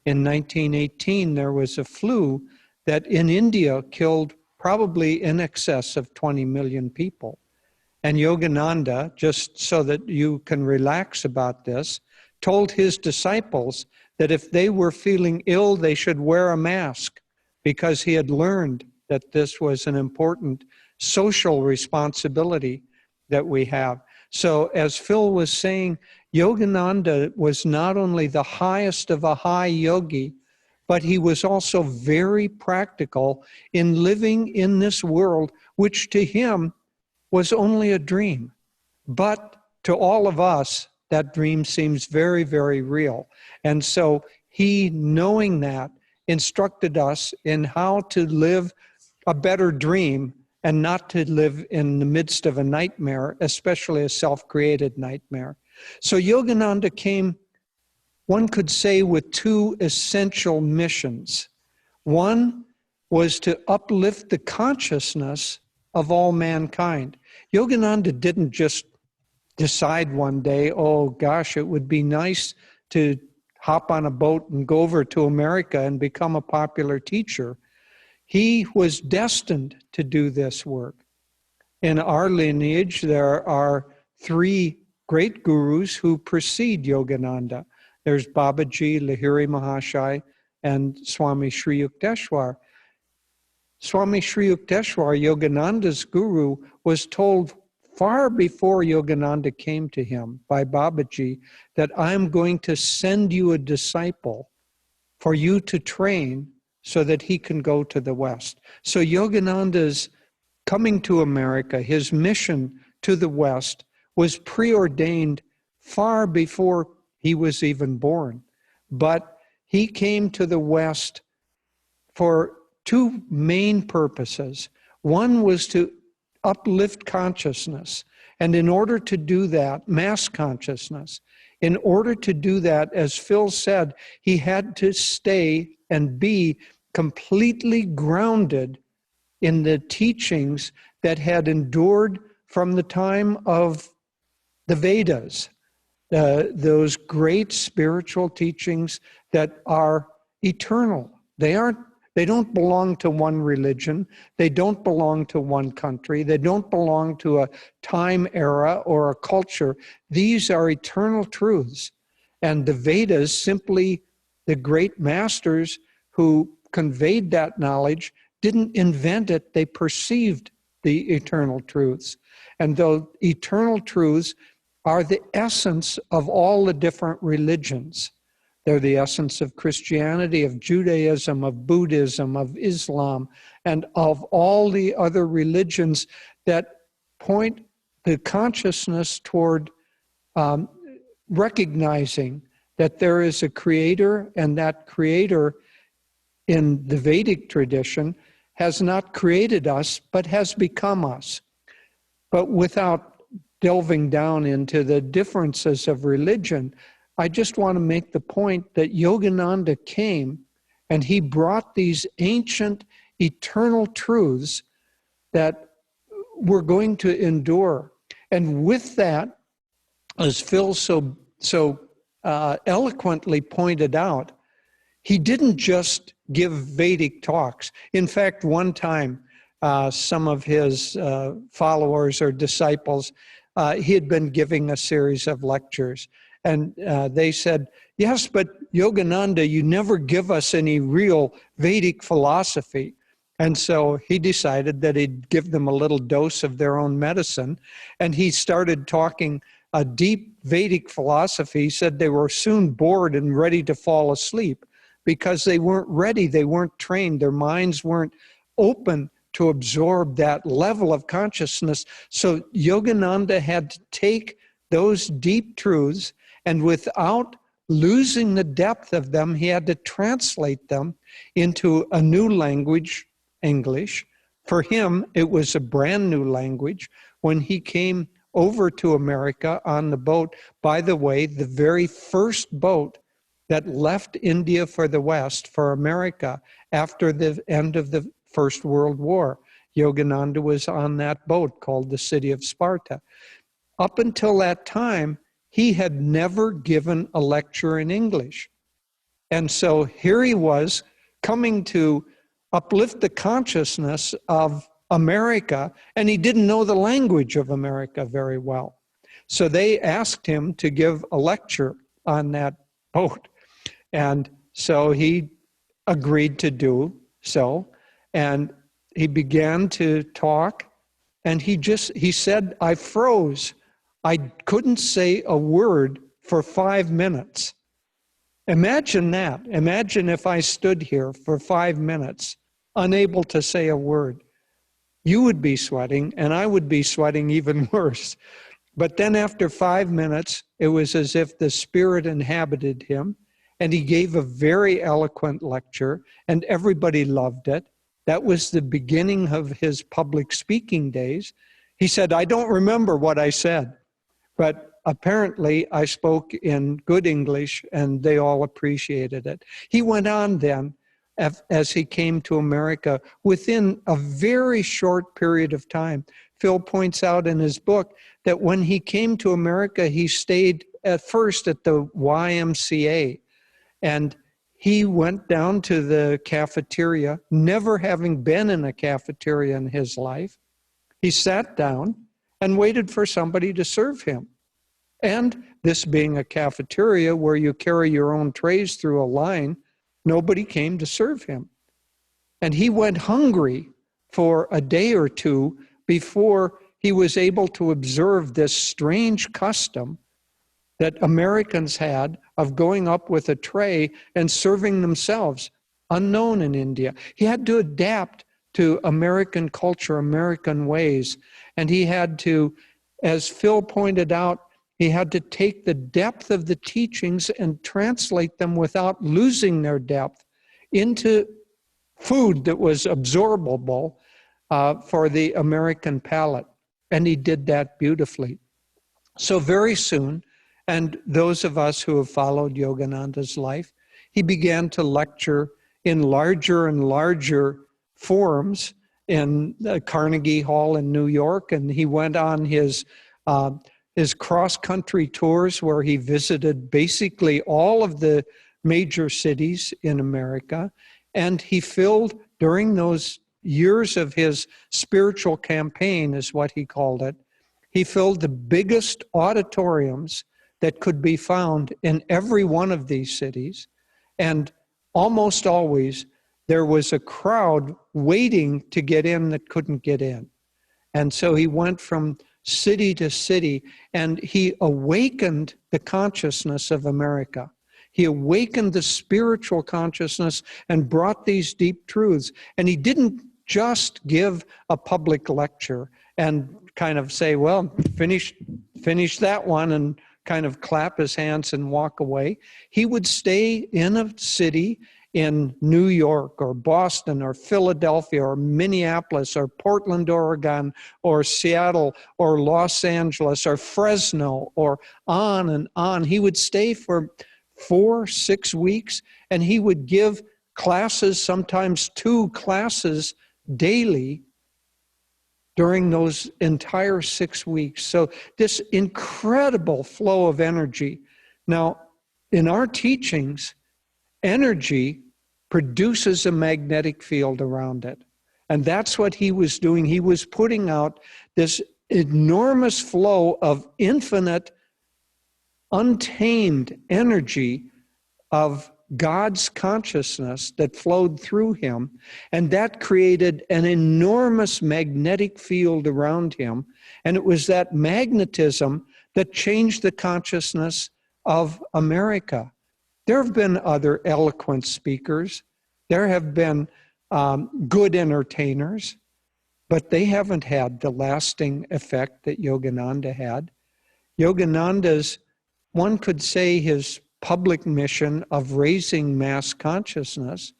In 1918, there was a flu that in India killed probably in excess of 20 million people. And Yogananda, just so that you can relax about this, told his disciples that if they were feeling ill, they should wear a mask, because he had learned that this was an important social responsibility that we have. So as Phil was saying, Yogananda was not only the highest of a high yogi, but he was also very practical in living in this world, which to him was only a dream. But to all of us, that dream seems very, very real. And so he, knowing that, instructed us in how to live a better dream and not to live in the midst of a nightmare, especially a self-created nightmare. So Yogananda came, one could say, with 2 essential missions. One was to uplift the consciousness of all mankind. Yogananda didn't just decide one day, oh gosh, it would be nice to hop on a boat and go over to America and become a popular teacher. He was destined to do this work. In our lineage, there are 3 great gurus who precede Yogananda. There's Babaji, Lahiri Mahashai, and Swami Sri Yukteswar. Swami Sri Yukteswar, Yogananda's guru, was told far before Yogananda came to him by Babaji that I'm going to send you a disciple for you to train so that he can go to the West. So Yogananda's coming to America, his mission to the West, was preordained far before he was even born. But he came to the West for 2 main purposes. One was to uplift consciousness. And in order to do that, mass consciousness, in order to do that, as Phil said, he had to stay and be completely grounded in the teachings that had endured from the time of the Vedas, those great spiritual teachings that are eternal. They don't belong to one religion. They don't belong to one country. They don't belong to a time era or a culture. These are eternal truths. And the Vedas, simply the great masters who conveyed that knowledge, didn't invent it. They perceived the eternal truths. And those eternal truths are the essence of all the different religions. They're the essence of Christianity, of Judaism, of Buddhism, of Islam, and of all the other religions that point the consciousness toward recognizing that there is a creator, and that creator in the Vedic tradition has not created us, but has become us. But without delving down into the differences of religion, I just want to make the point that Yogananda came and he brought these ancient, eternal truths that we're going to endure. And with that, as Phil so eloquently pointed out, he didn't just give Vedic talks. In fact, one time, some of his followers or disciples, he had been giving a series of lectures. And they said, yes, but Yogananda, you never give us any real Vedic philosophy. And so he decided that he'd give them a little dose of their own medicine. And he started talking a deep Vedic philosophy. He said they were soon bored and ready to fall asleep. because they weren't ready, they weren't trained, their minds weren't open to absorb that level of consciousness. So Yogananda had to take those deep truths, and without losing the depth of them, he had to translate them into a new language, English. For him, it was a brand new language. When he came over to America on the boat, by the way, the very first boat that left India for the West, for America, after the end of the First World War, Yogananda was on that boat called the City of Sparta. Up until that time, he had never given a lecture in English. And so here he was coming to uplift the consciousness of America, and he didn't know the language of America very well. So they asked him to give a lecture on that boat. And so he agreed to do so. And he began to talk, and he said, I froze. I couldn't say a word for 5 minutes. Imagine that. Imagine if I stood here for 5 minutes, unable to say a word. You would be sweating, and I would be sweating even worse. But then after 5 minutes, it was as if the Spirit inhabited him, and he gave a very eloquent lecture, and everybody loved it. That was the beginning of his public speaking days. He said, I don't remember what I said, but apparently I spoke in good English, and they all appreciated it. He went on then, as he came to America, within a very short period of time. Phil points out in his book that when he came to America, he stayed at first at the YMCA, and he went down to the cafeteria, never having been in a cafeteria in his life. He sat down and waited for somebody to serve him. And this being a cafeteria where you carry your own trays through a line, nobody came to serve him. And he went hungry for a day or two before he was able to observe this strange custom that Americans had of going up with a tray and serving themselves, unknown in India. He had to adapt to American culture, American ways. And he had to, as Phil pointed out, he had to take the depth of the teachings and translate them without losing their depth into food that was absorbable for the American palate. And he did that beautifully. So very soon, and those of us who have followed Yogananda's life, he began to lecture in larger and larger forums in Carnegie Hall in New York, and he went on his cross-country tours where he visited basically all of the major cities in America, and he filled, during those years of his spiritual campaign, is what he called it, he filled the biggest auditoriums that could be found in every one of these cities, and almost always there was a crowd waiting to get in that couldn't get in. And so he went from city to city, and he awakened the consciousness of America. He awakened the spiritual consciousness and brought these deep truths. And he didn't just give a public lecture and kind of say, well, finish that one, and kind of clap his hands and walk away. He would stay in a city in New York or Boston or Philadelphia or Minneapolis or Portland, Oregon, or Seattle or Los Angeles or Fresno, or on and on. He would stay for 4-6 weeks, and he would give classes, sometimes 2 classes daily during those entire 6 weeks. So this incredible flow of energy. Now, in our teachings, energy produces a magnetic field around it. And that's what he was doing. He was putting out this enormous flow of infinite, untamed energy of God's consciousness that flowed through him, and that created an enormous magnetic field around him. And it was that magnetism that changed the consciousness of America. There have been other eloquent speakers. There have been good entertainers, but they haven't had the lasting effect that Yogananda had. Yogananda's, one could say, his public mission of raising mass consciousness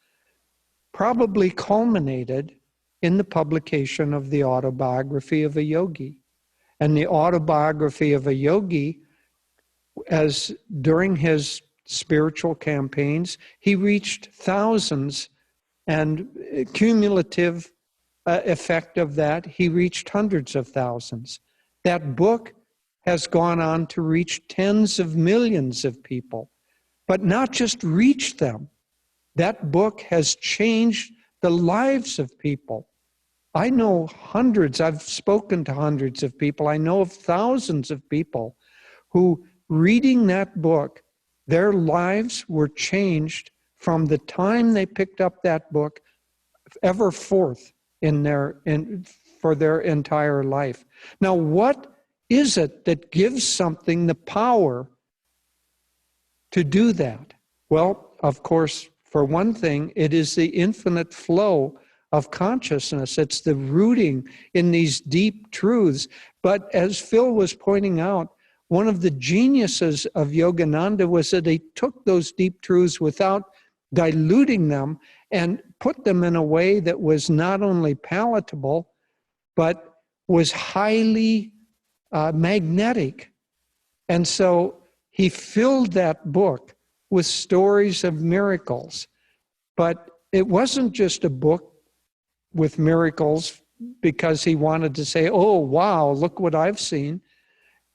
probably culminated in the publication of the autobiography of a yogi. And the autobiography of a yogi, as during his spiritual campaigns, he reached thousands, and cumulative effect of that, he reached hundreds of thousands. That book has gone on to reach tens of millions of people, but not just reach them. That book has changed the lives of people. I know hundreds, I've spoken to hundreds of people, I know of thousands of people who, reading that book, their lives were changed from the time they picked up that book ever forth for their entire life. Now, what is it that gives something the power to do that? Well, of course, for one thing, it is the infinite flow of consciousness. It's the rooting in these deep truths. But as Phil was pointing out, one of the geniuses of Yogananda was that he took those deep truths without diluting them and put them in a way that was not only palatable, but was highly magnetic. And so he filled that book with stories of miracles. But it wasn't just a book with miracles because he wanted to say, oh, wow, look what I've seen.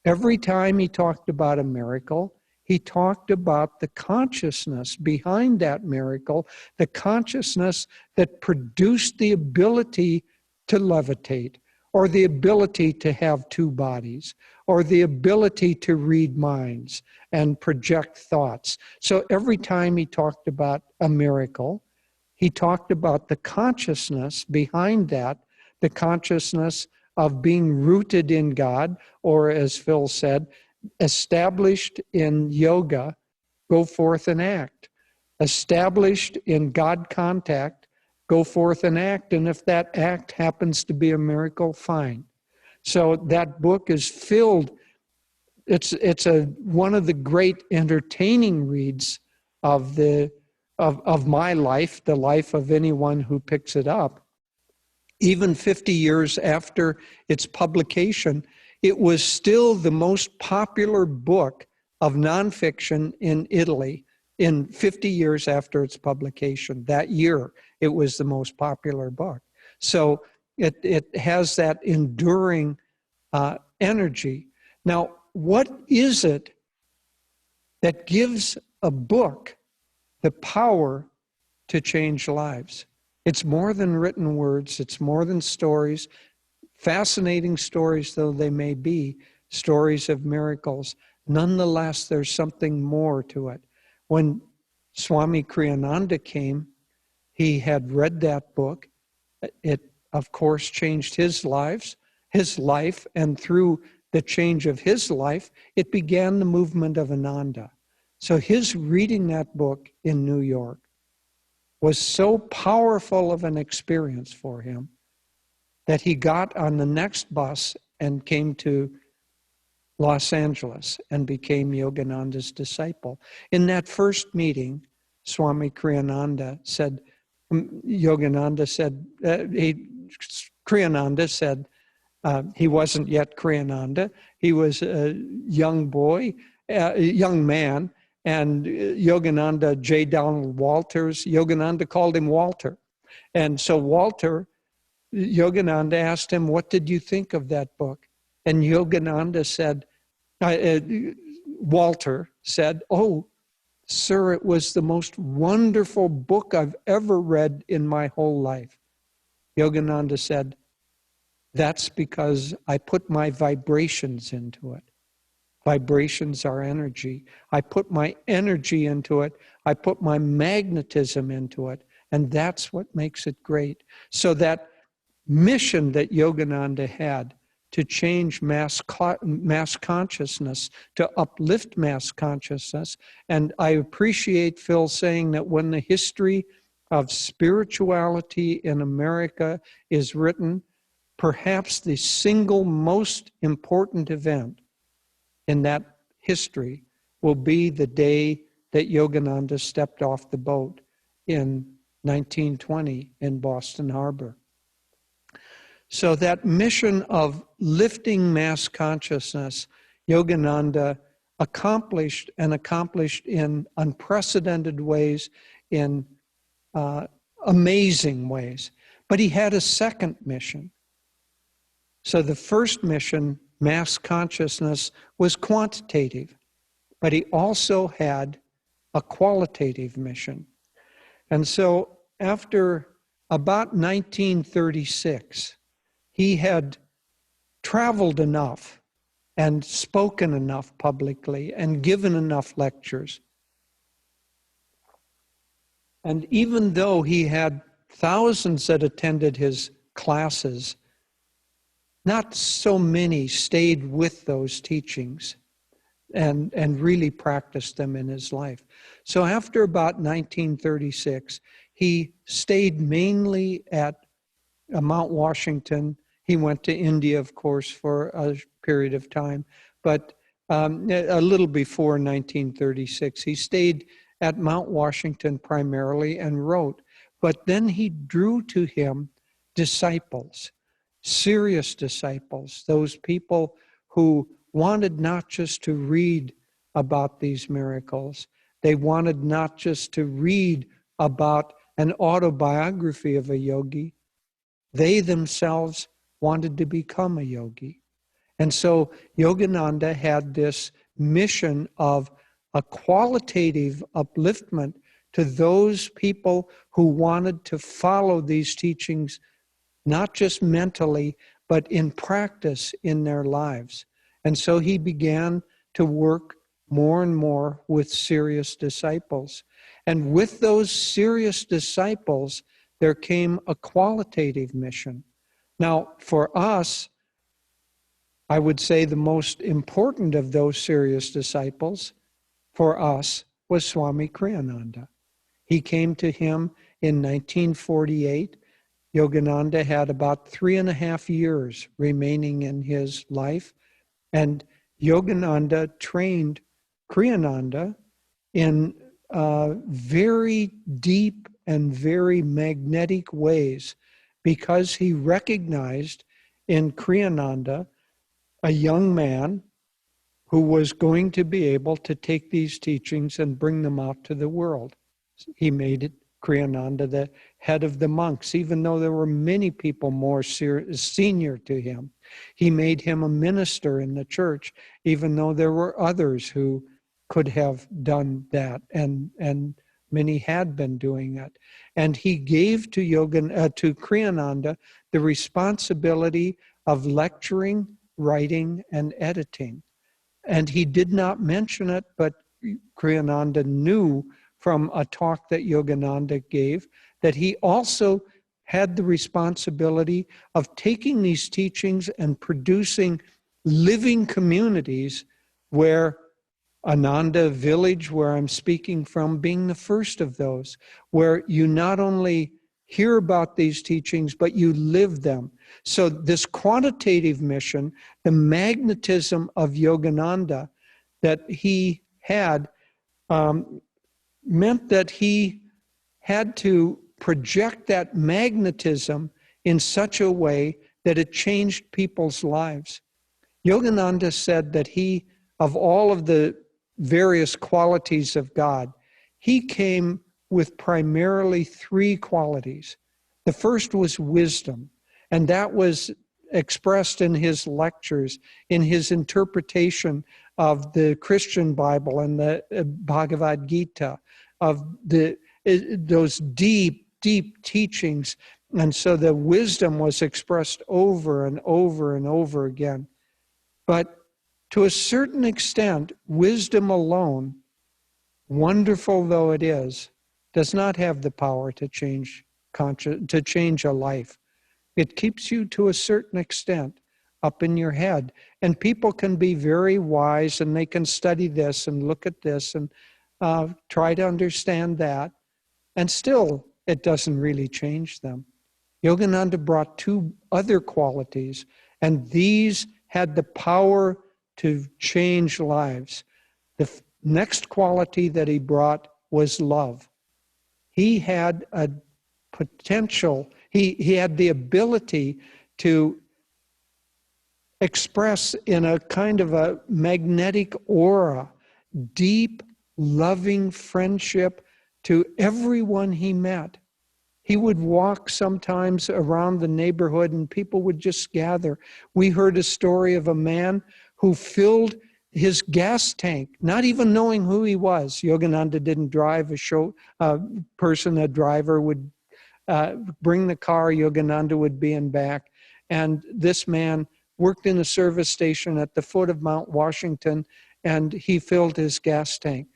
Every time he talked about a miracle, he talked about the consciousness behind that miracle, the consciousness that produced the ability to levitate, or the ability to have two bodies, or the ability to read minds and project thoughts. So every time he talked about a miracle, he talked about the consciousness behind that, the consciousness of being rooted in God, or as Phil said, established in yoga, go forth and act. Established in God contact, go forth and act. And if that act happens to be a miracle, fine. So that book is filled. It's one of the great entertaining reads of my life, the life of anyone who picks it up. Even 50 years after its publication, it was still the most popular book of nonfiction in Italy in 50 years after its publication. That year, it was the most popular book. So it has that enduring energy. Now, what is it that gives a book the power to change lives? It's more than written words. It's more than stories. Fascinating stories though they may be, stories of miracles. Nonetheless, there's something more to it. When Swami Kriyananda came, he had read that book. It, of course, changed his life, and through the change of his life, it began the movement of Ananda. So his reading that book in New York was so powerful of an experience for him that he got on the next bus and came to Los Angeles and became Yogananda's disciple. In that first meeting, Swami Kriyananda said, Kriyananda said, he wasn't yet Kriyananda. He was a young boy, a young man, and Yogananda, J. Donald Walters, Yogananda called him Walter. And so Yogananda asked him, what did you think of that book? And Yogananda said, Walter said, oh, sir, it was the most wonderful book I've ever read in my whole life. Yogananda said, that's because I put my vibrations into it. Vibrations are energy. I put my energy into it. I put my magnetism into it. And that's what makes it great. So that mission that Yogananda had to change mass consciousness, to uplift mass consciousness. And I appreciate Phil saying that when the history of spirituality in America is written, perhaps the single most important event in that history will be the day that Yogananda stepped off the boat in 1920 in Boston Harbor. So that mission of lifting mass consciousness, Yogananda accomplished in unprecedented ways, in amazing ways. But he had a second mission. So the first mission, mass consciousness, was quantitative, but he also had a qualitative mission. And so after about 1936, he had traveled enough and spoken enough publicly and given enough lectures. And even though he had thousands that attended his classes, not so many stayed with those teachings and really practiced them in his life. So after about 1936, he stayed mainly at Mount Washington. He went to India, of course, for a period of time, but a little before 1936. He stayed at Mount Washington primarily and wrote, but then he drew to him disciples, serious disciples, those people who wanted not just to read about these miracles, they wanted not just to read about an autobiography of a yogi, they themselves wanted to become a yogi. And so Yogananda had this mission of a qualitative upliftment to those people who wanted to follow these teachings, not just mentally, but in practice in their lives. And so he began to work more and more with serious disciples. And with those serious disciples, there came a qualitative mission. Now, for us, I would say the most important of those serious disciples for us was Swami Kriyananda. He came to him in 1948. Yogananda had about 3.5 years remaining in his life, and Yogananda trained Kriyananda in very deep and very magnetic ways, because he recognized in Kriyananda a young man who was going to be able to take these teachings and bring them out to the world. He made it Kriyananda the head of the monks, even though there were many people more senior to him. He made him a minister in the church, even though there were others who could have done that, and many had been doing it. And he gave to Kriyananda the responsibility of lecturing, writing, and editing. And he did not mention it, but Kriyananda knew from a talk that Yogananda gave that he also had the responsibility of taking these teachings and producing living communities, where Ananda Village, where I'm speaking from, being the first of those, where you not only hear about these teachings, but you live them. So this quantitative mission, the magnetism of Yogananda that he had, meant that he had to project that magnetism in such a way that it changed people's lives. Yogananda said that he, of all of the various qualities of God, he came with primarily 3 qualities. The first was wisdom, and that was expressed in his lectures, in his interpretation of the Christian Bible and the Bhagavad Gita, of those deep, deep teachings. And so the wisdom was expressed over and over and over again. But to a certain extent, wisdom alone, wonderful though it is, does not have the power to change a life. It keeps you to a certain extent, up in your head. And people can be very wise, and they can study this and look at this and try to understand that. And still, it doesn't really change them. Yogananda brought two other qualities, and these had the power to change lives. The next quality that he brought was love. He had a potential, he had the ability to express in a kind of a magnetic aura, deep, loving friendship to everyone he met. He would walk sometimes around the neighborhood and people would just gather. We heard a story of a man who filled his gas tank, not even knowing who he was. Yogananda didn't drive a driver would bring the car, Yogananda would be in back. And this man worked in a service station at the foot of Mount Washington, and he filled his gas tank.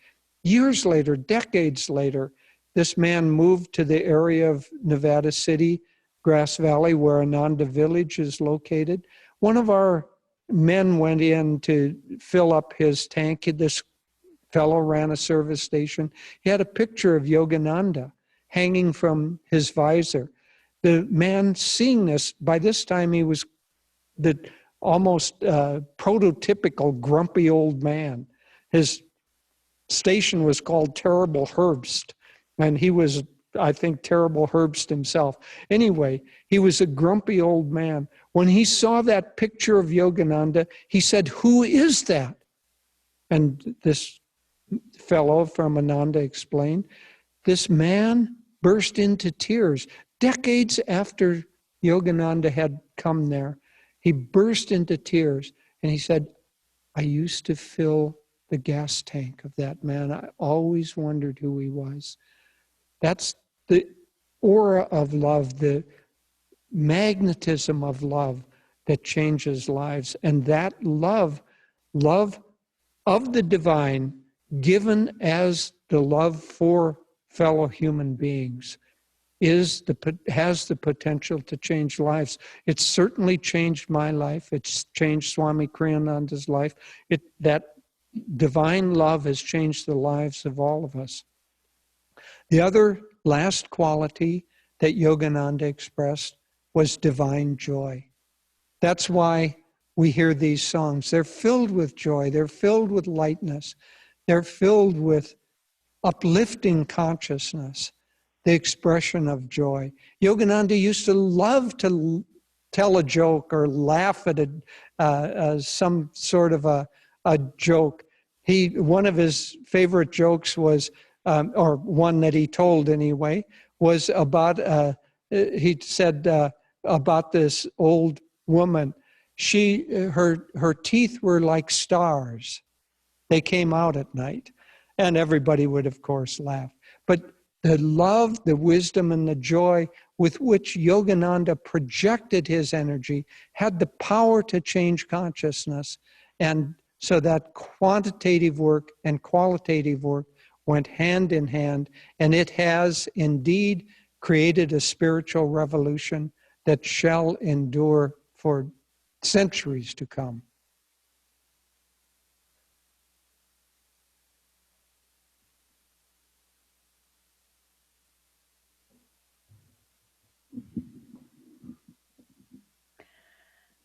Years later, decades later, this man moved to the area of Nevada City, Grass Valley, where Ananda Village is located. One of our men went in to fill up his tank. This fellow ran a service station. He had a picture of Yogananda hanging from his visor. The man seeing this, by this time he was the almost prototypical grumpy old man. His station was called Terrible Herbst, and he was, I think, Terrible Herbst himself. Anyway, he was a grumpy old man. When he saw that picture of Yogananda, he said, "Who is that?" And this fellow from Ananda explained, this man burst into tears. Decades after Yogananda had come there, he burst into tears and he said, "I used to fill the gas tank of that man. I always wondered who he was." That's the aura of love, the magnetism of love that changes lives. And that love of the divine, given as the love for fellow human beings, has the potential to change lives. It's certainly changed my life. It's changed Swami Kriyananda's life. That divine love has changed the lives of all of us. The other last quality that Yogananda expressed was divine joy. That's why we hear these songs. They're filled with joy. They're filled with lightness. They're filled with uplifting consciousness, the expression of joy. Yogananda used to love to tell a joke or laugh at some sort of a joke. One of his favorite jokes was, or one that he told anyway, was about, he said about this old woman. Her teeth were like stars. They came out at night. And everybody would, of course, laugh. But the love, the wisdom, and the joy with which Yogananda projected his energy had the power to change consciousness. And so that quantitative work and qualitative work went hand in hand, and it has indeed created a spiritual revolution that shall endure for centuries to come.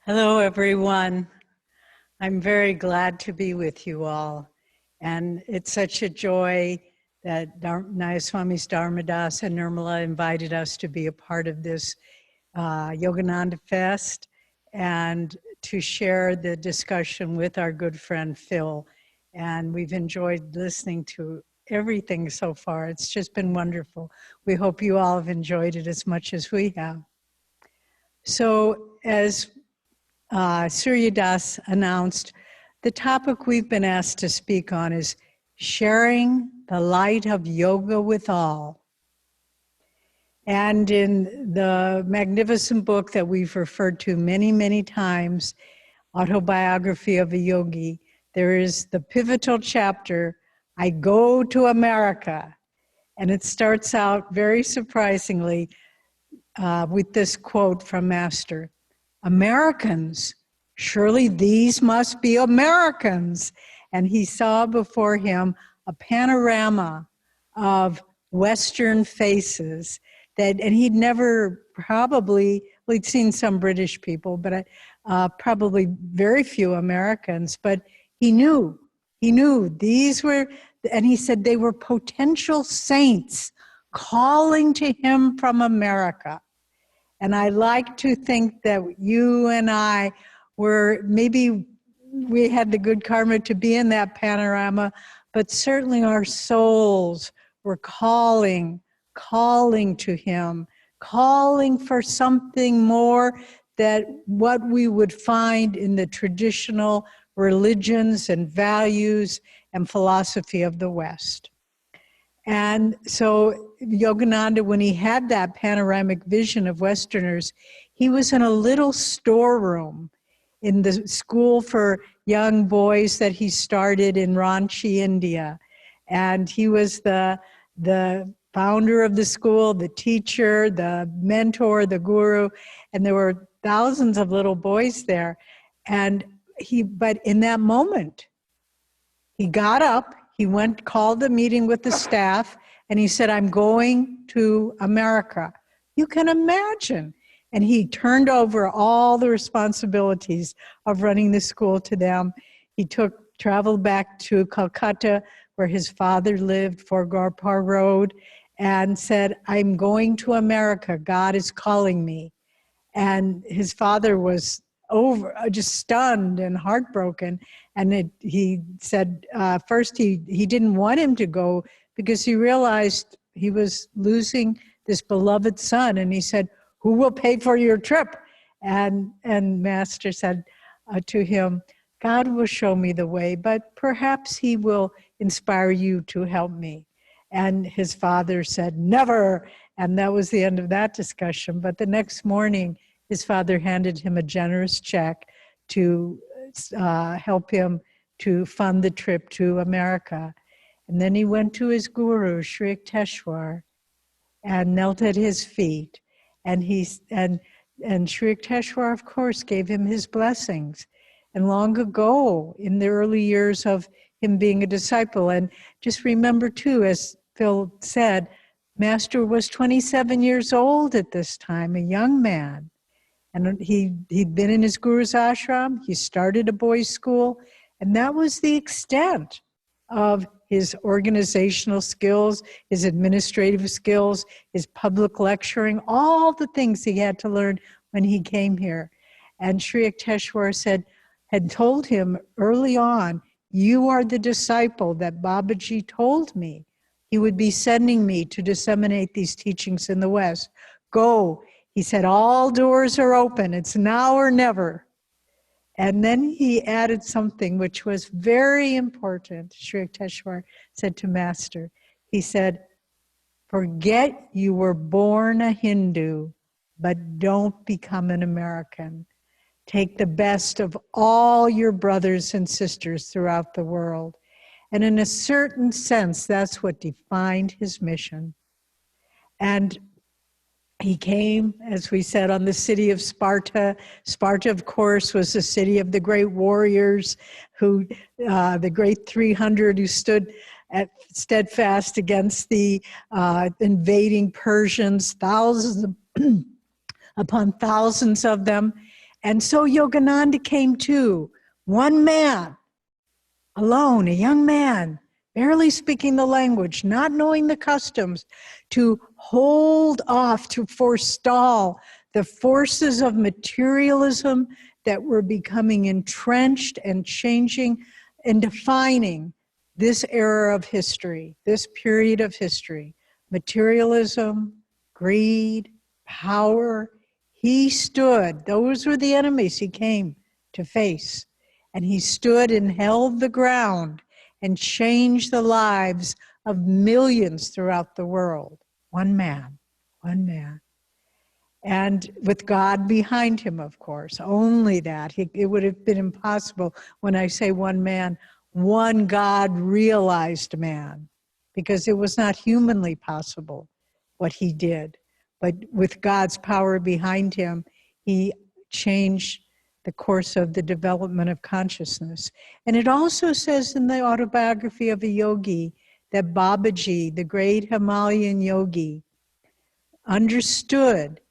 Hello, everyone. I'm very glad to be with you all. And it's such a joy that Nayaswamis Dharmadas and Nirmala invited us to be a part of this Yogananda Fest and to share the discussion with our good friend Phil. And we've enjoyed listening to everything so far. It's just been wonderful. We hope you all have enjoyed it as much as we have. So as Surya Das announced, the topic we've been asked to speak on is sharing the light of yoga with all. And in the magnificent book that we've referred to many, many times, Autobiography of a Yogi, there is the pivotal chapter, I Go to America. And it starts out very surprisingly with this quote from Master: Americans Surely these must be Americans. And he saw before him a panorama of Western faces and he'd never probably, well, he'd seen some British people, but probably very few Americans, but he knew these were, and he said they were potential saints calling to him from America. And I like to think that you and I were, maybe we had the good karma to be in that panorama, but certainly our souls were calling to him, calling for something more that what we would find in the traditional religions and values and philosophy of the West. And so Yogananda, when he had that panoramic vision of Westerners, he was in a little storeroom in the school for young boys that he started in Ranchi, India. And he was the founder of the school, the teacher, the mentor, the guru, and there were thousands of little boys there. But in that moment, he got up, he called the meeting with the staff, and he said, I'm going to America. You can imagine. And he turned over all the responsibilities of running the school to them. He traveled back to Calcutta, where his father lived, for Gorpar Road, and said, I'm going to America. God is calling me. And his father was just stunned and heartbroken. And he said, first he didn't want him to go because he realized he was losing this beloved son. And he said, who will pay for your trip? And Master said to him, God will show me the way, but perhaps he will inspire you to help me. And his father said, never. And that was the end of that discussion. But the next morning, his father handed him a generous check to help him to fund the trip to America. And then he went to his guru, Sri Yukteswar, and knelt at his feet. And Sri Yukteswar, of course, gave him his blessings. And long ago, in the early years of him being a disciple, and just remember too, as Phil said, Master was 27 years old at this time, a young man. And he'd been in his guru's ashram, he started a boys' school, and that was the extent of his organizational skills, his administrative skills, his public lecturing, all the things he had to learn when he came here. And Sri Yukteswar had told him early on, you are the disciple that Babaji told me he would be sending me to disseminate these teachings in the West. Go. He said, all doors are open. It's now or never. And then he added something which was very important. Sri Yukteswar said to Master, he said, forget you were born a Hindu, but don't become an American. Take the best of all your brothers and sisters throughout the world. And in a certain sense, that's what defined his mission. And he came, as we said, on the city of Sparta. Sparta, of course, was the city of the great warriors, the great 300 who stood steadfast against the invading Persians, thousands upon thousands of them. And so Yogananda came too, one man, alone, a young man, barely speaking the language, not knowing the customs, to hold off, to forestall the forces of materialism that were becoming entrenched and changing and defining this era of history, this period of history. Materialism, greed, power. He stood, those were the enemies he came to face. And he stood and held the ground and changed the lives of millions throughout the world. One man. And with God behind him, of course, only that. It would have been impossible when I say one man, one God realized man, because it was not humanly possible what he did. But with God's power behind him, he changed the course of the development of consciousness. And it also says in the autobiography of a yogi that Babaji, the great Himalayan yogi, understood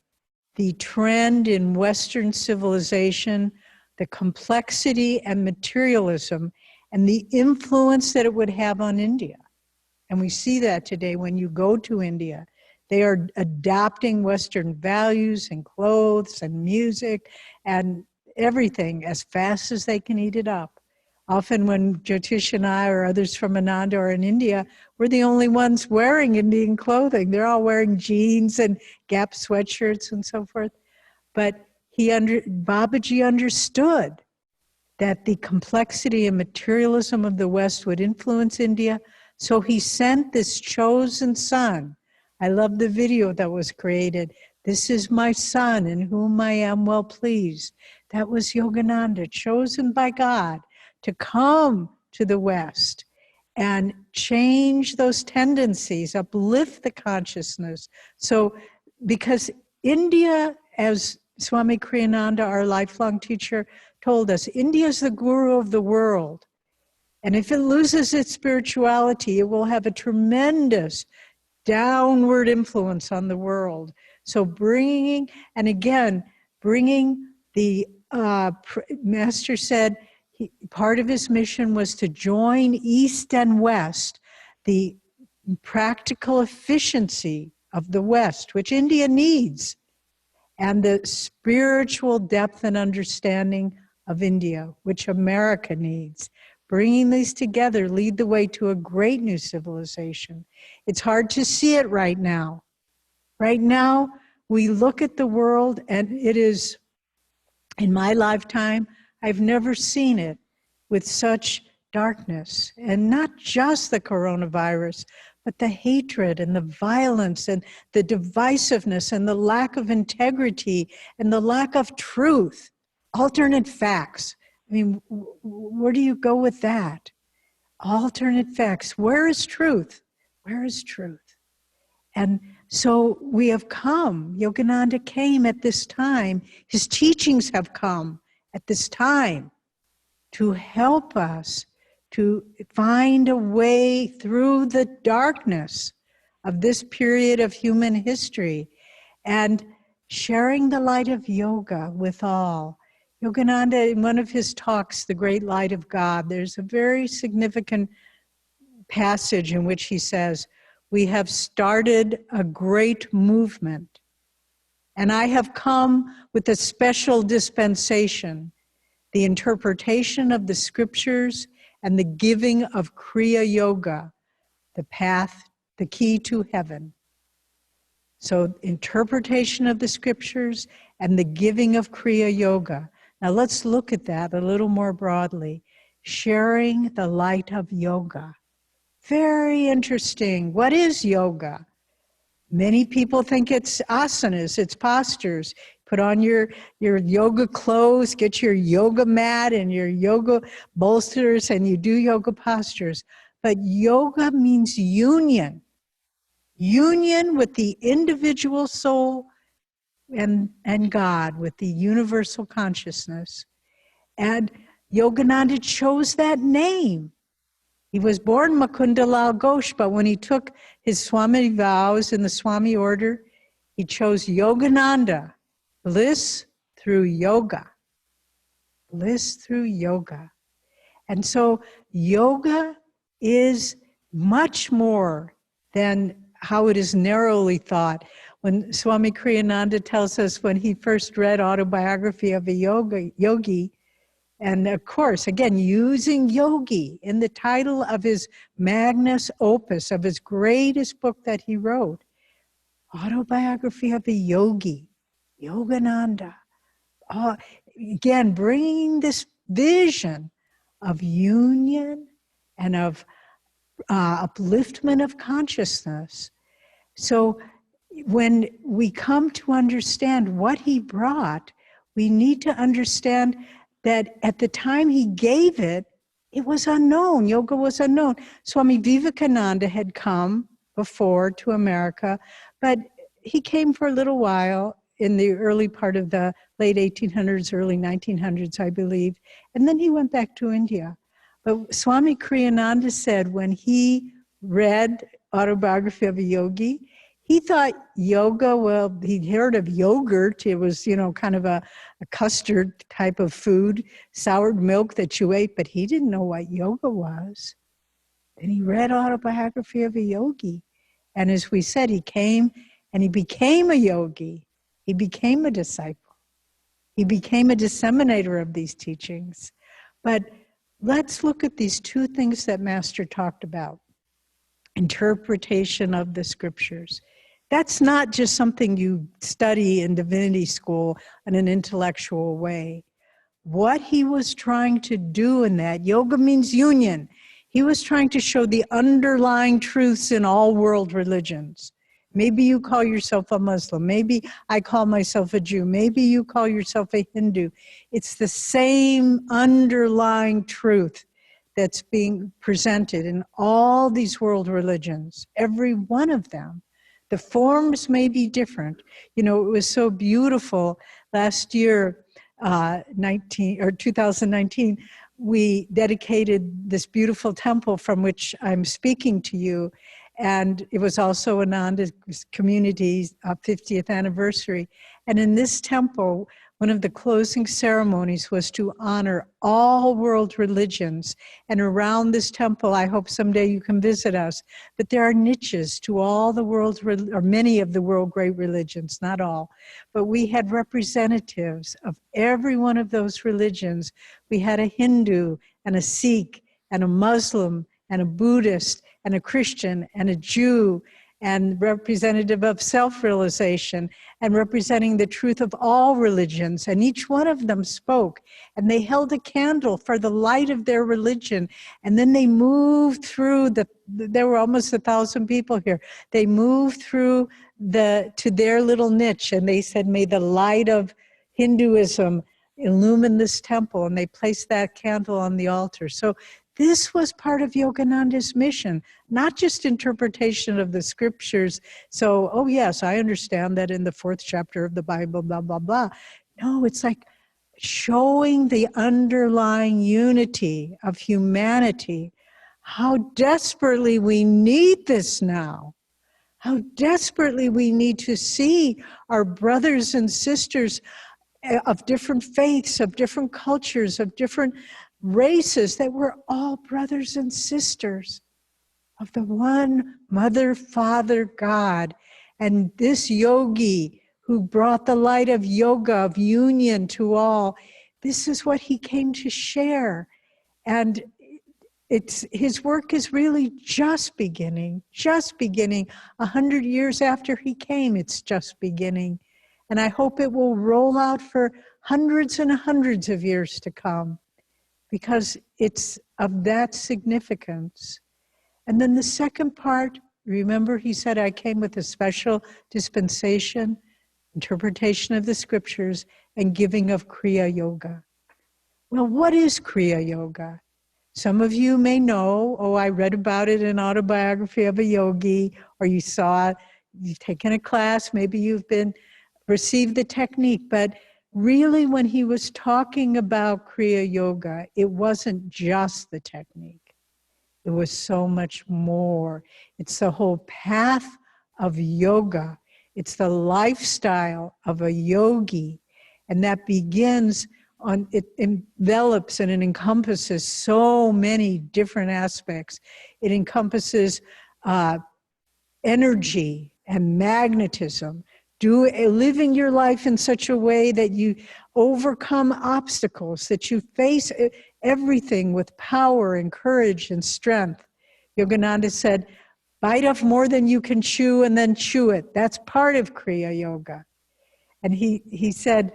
the trend in Western civilization, the complexity and materialism, and the influence that it would have on India. And we see that today when you go to India. They are adopting Western values and clothes and music and everything as fast as they can eat it up. Often when Jyotish and I or others from Ananda are in India, we're the only ones wearing Indian clothing. They're all wearing jeans and Gap sweatshirts and so forth. But Babaji understood that the complexity and materialism of the West would influence India. So he sent this chosen son. I love the video that was created. This is my son in whom I am well pleased. That was Yogananda, chosen by God to come to the West and change those tendencies, uplift the consciousness. So, because India, as Swami Kriyananda, our lifelong teacher, told us, India is the guru of the world. And if it loses its spirituality, it will have a tremendous downward influence on the world. So bringing the, Master said, part of his mission was to join East and West, the practical efficiency of the West, which India needs, and the spiritual depth and understanding of India, which America needs. Bringing these together lead the way to a great new civilization. It's hard to see it right now. Right now, we look at the world and it is, in my lifetime, I've never seen it with such darkness. And not just the coronavirus, but the hatred and the violence and the divisiveness and the lack of integrity and the lack of truth, alternate facts. I mean, where do you go with that? Alternate facts. Where is truth? Where is truth? And so we have come. Yogananda came at this time. His teachings have come at this time to help us to find a way through the darkness of this period of human history and sharing the light of yoga with all. Yogananda, in one of his talks, The Great Light of God, there's a very significant passage in which he says, we have started a great movement, and I have come with a special dispensation, the interpretation of the scriptures and the giving of Kriya Yoga, the path, the key to heaven. So interpretation of the scriptures and the giving of Kriya Yoga. Now let's look at that a little more broadly. Sharing the light of yoga. Very interesting. What is yoga? Many people think it's asanas, it's postures. Put on your yoga clothes, get your yoga mat and your yoga bolsters, and you do yoga postures. But yoga means union. Union with the individual soul and God, with the universal consciousness. And Yogananda chose that name. He was born Mukundalal Ghosh, but when he took his Swami vows in the Swami order, he chose Yogananda, bliss through yoga. Bliss through yoga. And so yoga is much more than how it is narrowly thought. When Swami Kriyananda tells us when he first read Autobiography of a Yogi, and of course, again, using yogi in the title of his magnus opus, of his greatest book that he wrote, Autobiography of a Yogi, Yogananda. Again, bringing this vision of union and of upliftment of consciousness. So when we come to understand what he brought, we need to understand that at the time he gave it, it was unknown. Yoga was unknown. Swami Vivekananda had come before to America, but he came for a little while in the early part of the late 1800s, early 1900s, I believe. And then he went back to India. But Swami Kriyananda said when he read Autobiography of a Yogi, he thought yoga, well, he'd heard of yogurt. It was, kind of a custard type of food, soured milk that you ate, but he didn't know what yoga was. And he read Autobiography of a Yogi. And as we said, he came and he became a yogi. He became a disciple. He became a disseminator of these teachings. But let's look at these two things that Master talked about. Interpretation of the scriptures. That's not just something you study in divinity school in an intellectual way. What he was trying to do in that, yoga means union. He was trying to show the underlying truths in all world religions. Maybe you call yourself a Muslim. Maybe I call myself a Jew. Maybe you call yourself a Hindu. It's the same underlying truth that's being presented in all these world religions, every one of them. The forms may be different. It was so beautiful. Last year, 2019, we dedicated this beautiful temple from which I'm speaking to you. And it was also Ananda community's 50th anniversary. And in this temple, one of the closing ceremonies was to honor all world religions. And around this temple, I hope someday you can visit us, but there are niches to all the world, or many of the world great religions, not all. But we had representatives of every one of those religions. We had a Hindu and a Sikh and a Muslim and a Buddhist and a Christian and a Jew, and representative of self-realization, and representing the truth of all religions. And each one of them spoke, and they held a candle for the light of their religion. And then they moved through there were almost 1,000 people here. They moved through to their little niche, and they said, may the light of Hinduism illumine this temple. And they placed that candle on the altar. So this was part of Yogananda's mission, not just interpretation of the scriptures. So, oh yes, I understand that in the 4th chapter of the Bible, blah, blah, blah. No, it's like showing the underlying unity of humanity, how desperately we need this now, how desperately we need to see our brothers and sisters of different faiths, of different cultures, of different races, that we're all brothers and sisters of the one Mother, Father, God. And this yogi who brought the light of yoga, of union to all, this is what he came to share. And his work is really just beginning. 100 years after he came, it's just beginning. And I hope it will roll out for hundreds and hundreds of years to come, because it's of that significance. And then the second part, remember he said, I came with a special dispensation, interpretation of the scriptures, and giving of Kriya Yoga. Well, what is Kriya Yoga? Some of you may know, I read about it in Autobiography of a Yogi, or you saw it, you've taken a class, maybe you've received the technique, but really, when he was talking about Kriya Yoga, it wasn't just the technique. It was so much more. It's the whole path of yoga. It's the lifestyle of a yogi. And that begins it envelops and it encompasses so many different aspects. It encompasses energy and magnetism. Living your life in such a way that you overcome obstacles, that you face everything with power and courage and strength. Yogananda said, bite off more than you can chew and then chew it. That's part of Kriya Yoga. And he said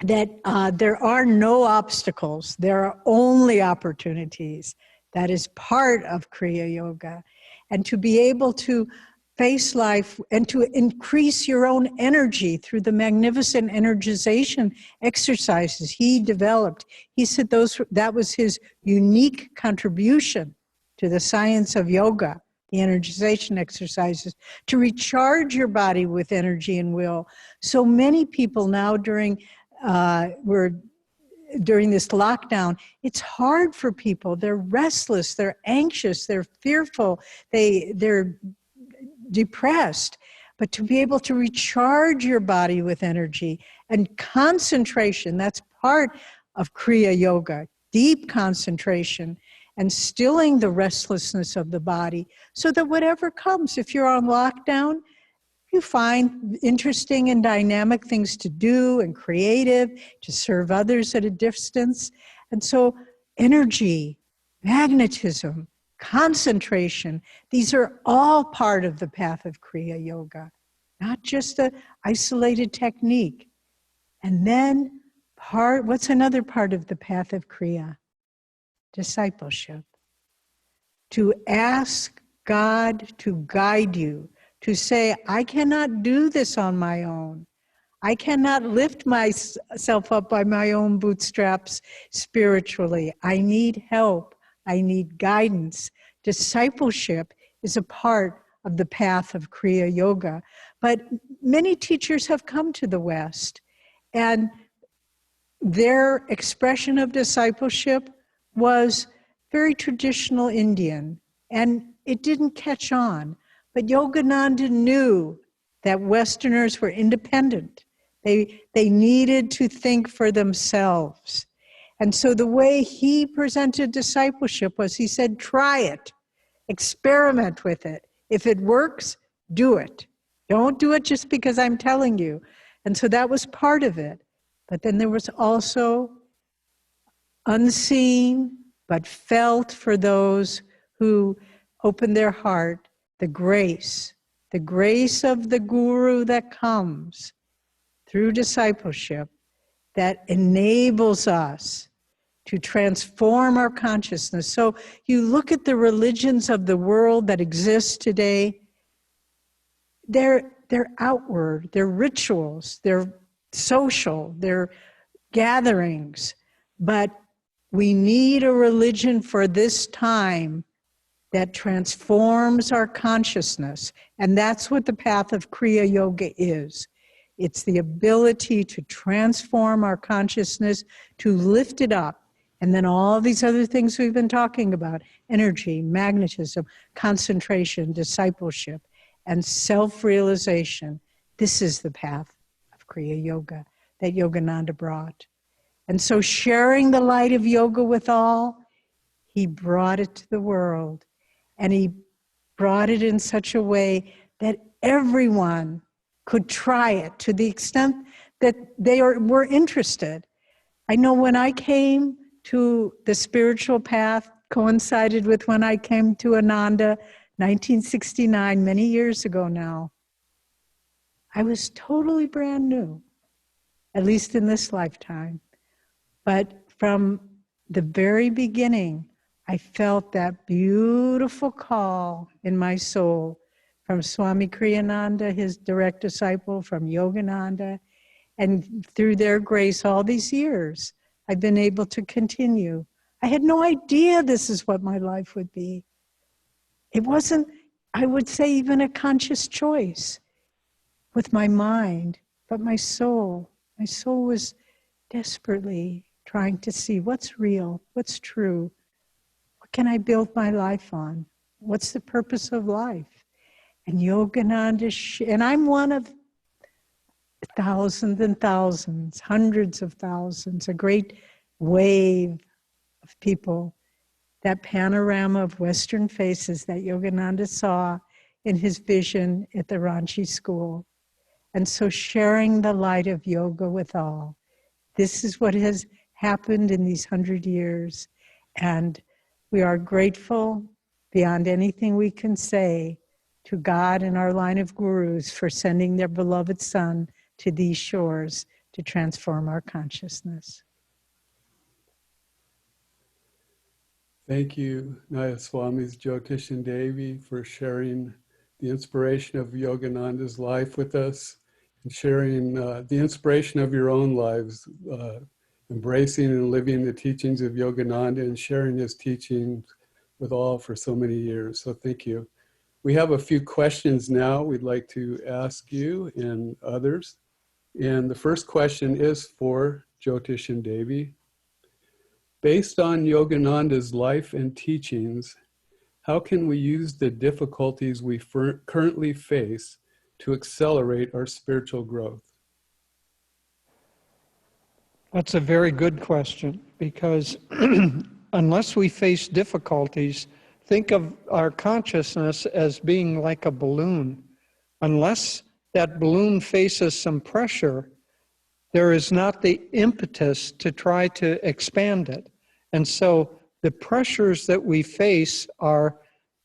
that there are no obstacles, there are only opportunities. That is part of Kriya Yoga. And to be able to face life and to increase your own energy through the magnificent energization exercises he developed. He said that was his unique contribution to the science of yoga, the energization exercises, to recharge your body with energy and will. So many people now during this lockdown, it's hard for people. They're restless, they're anxious, they're fearful, they're depressed. But to be able to recharge your body with energy and concentration, that's part of Kriya Yoga, deep concentration and stilling the restlessness of the body so that whatever comes, if you're on lockdown, you find interesting and dynamic things to do and creative to serve others at a distance. And so energy, magnetism, concentration, these are all part of the path of Kriya Yoga, not just an isolated technique. And then what's another part of the path of Kriya? Discipleship. To ask God to guide you, to say, I cannot do this on my own. I cannot lift myself up by my own bootstraps spiritually. I need help. I need guidance. Discipleship is a part of the path of Kriya Yoga. But many teachers have come to the West, and their expression of discipleship was very traditional Indian, and it didn't catch on. But Yogananda knew that Westerners were independent. They needed to think for themselves. And so the way he presented discipleship was he said, try it, experiment with it. If it works, do it. Don't do it just because I'm telling you. And so that was part of it. But then there was also unseen but felt for those who opened their heart, the grace of the guru that comes through discipleship that enables us to transform our consciousness. So you look at the religions of the world that exist today, they're outward, they're rituals, they're social, they're gatherings, but we need a religion for this time that transforms our consciousness. And that's what the path of Kriya Yoga is. It's the ability to transform our consciousness, to lift it up. And then all these other things we've been talking about, energy, magnetism, concentration, discipleship, and self-realization. This is the path of Kriya Yoga that Yogananda brought. And so sharing the light of yoga with all, he brought it to the world. And he brought it in such a way that everyone could try it to the extent that they were interested. I know when I came to the spiritual path, coincided with when I came to Ananda, 1969, many years ago now. I was totally brand new, at least in this lifetime. But from the very beginning, I felt that beautiful call in my soul from Swami Kriyananda, his direct disciple, from Yogananda, and through their grace all these years, I've been able to continue. I had no idea this is what my life would be. It wasn't, I would say, even a conscious choice with my mind, but my soul was desperately trying to see what's real, what's true. What can I build my life on? What's the purpose of life? And Yogananda, and I'm one of thousands and thousands, hundreds of thousands, a great wave of people, that panorama of Western faces that Yogananda saw in his vision at the Ranchi school. And so sharing the light of yoga with all. This is what has happened in these 100 years. And we are grateful beyond anything we can say to God and our line of gurus for sending their beloved son to these shores to transform our consciousness. Thank you, Nayaswamis Jyotish and Devi, for sharing the inspiration of Yogananda's life with us and sharing the inspiration of your own lives, embracing and living the teachings of Yogananda and sharing his teachings with all for so many years. So thank you. We have a few questions now we'd like to ask you and others. And the first question is for Jyotish and Devi. Based on Yogananda's life and teachings, how can we use the difficulties we currently face to accelerate our spiritual growth? That's a very good question, because unless we face difficulties, think of our consciousness as being like a balloon. Unless that balloon faces some pressure, there is not the impetus to try to expand it. And so the pressures that we face are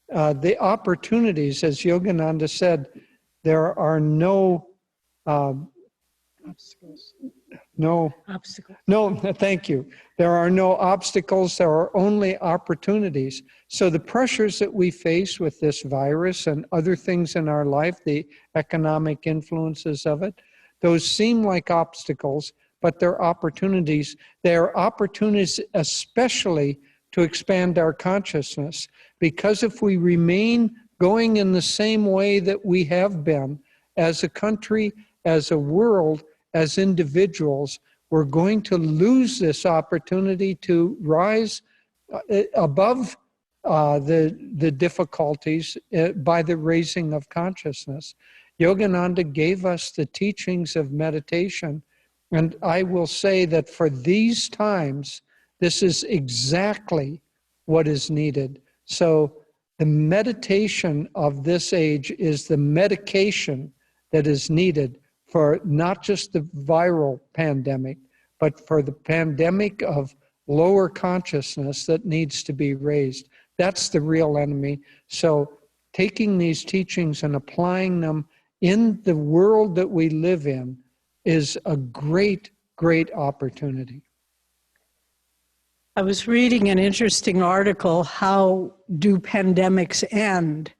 the opportunities. As Yogananda said, there are no obstacles. No, thank you. There are no obstacles, there are only opportunities. So the pressures that we face with this virus and other things in our life, the economic influences of it, those seem like obstacles, but they're opportunities. They're opportunities especially to expand our consciousness, because if we remain going in the same way that we have been as a country, as a world, as individuals, we're going to lose this opportunity to rise above the difficulties by the raising of consciousness. Yogananda gave us the teachings of meditation, and I will say that for these times, this is exactly what is needed. So the meditation of this age is the medication that is needed for not just the viral pandemic, but for the pandemic of lower consciousness that needs to be raised. That's the real enemy. So taking these teachings and applying them in the world that we live in is a great, great opportunity. I was reading an interesting article, How Do Pandemics End?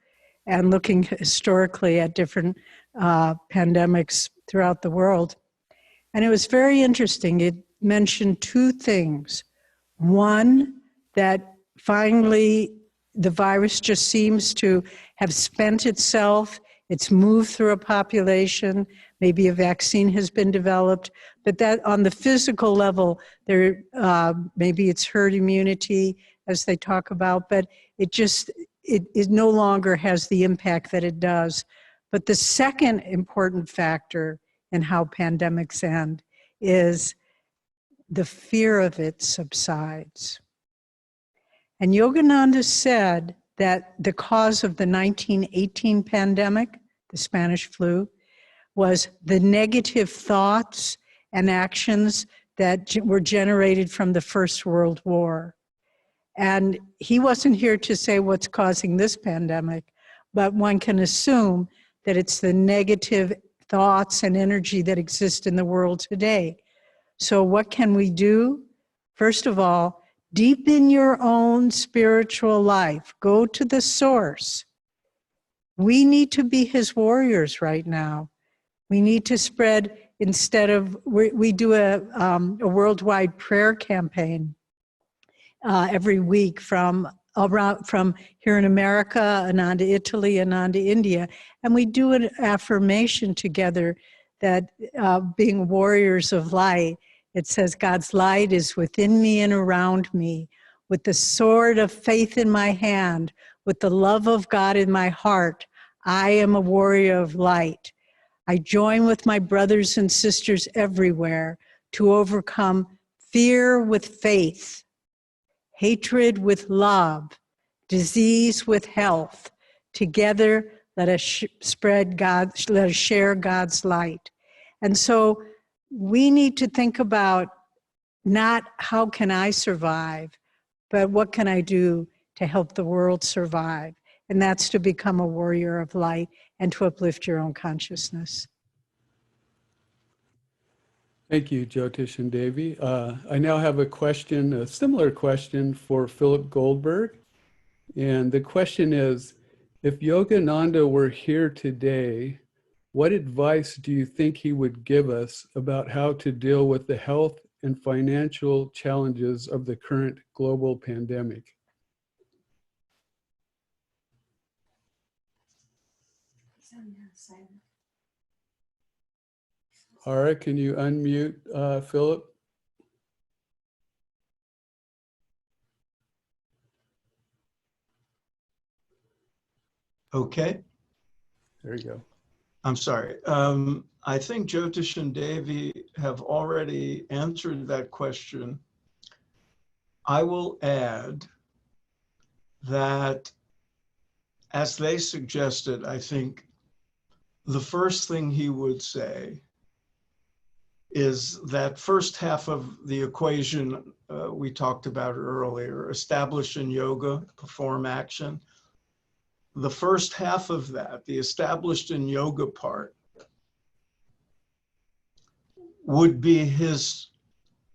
And looking historically at different pandemics throughout the world. And it was very interesting. It mentioned two things. One, that finally the virus just seems to have spent itself. It's moved through a population. Maybe a vaccine has been developed, but that on the physical level, there maybe it's herd immunity, as they talk about, but it no longer has the impact that it does. But the second important factor in how pandemics end is the fear of it subsides. And Yogananda said that the cause of the 1918 pandemic, the Spanish flu, was the negative thoughts and actions that were generated from the First World War. And he wasn't here to say what's causing this pandemic, but one can assume that it's the negative thoughts and energy that exist in the world today. So what can we do? First of all, deepen your own spiritual life. Go to the source. We need to be his warriors right now. We need to spread, instead of, we do a worldwide prayer campaign every week from here in America, Ananda, Italy, Ananda, India. And we do an affirmation together that being warriors of light, it says, God's light is within me and around me, with the sword of faith in my hand, with the love of God in my heart. I am a warrior of light. I join with my brothers and sisters everywhere to overcome fear with faith, hatred with love, disease with health. Together, let us share God's light. And so we need to think about not how can I survive, but what can I do to help the world survive? And that's to become a warrior of light and to uplift your own consciousness. Thank you, Jyotish and Devi. I now have a question, a similar question for Philip Goldberg. And the question is, if Yogananda were here today, what advice do you think he would give us about how to deal with the health and financial challenges of the current global pandemic? Hara, can you unmute Philip? Okay. There you go. I'm sorry. I think Jyotish and Devi have already answered that question. I will add that, as they suggested, I think the first thing he would say is that first half of the equation we talked about earlier, establish in yoga, perform action. The first half of that, the established in yoga part, would be his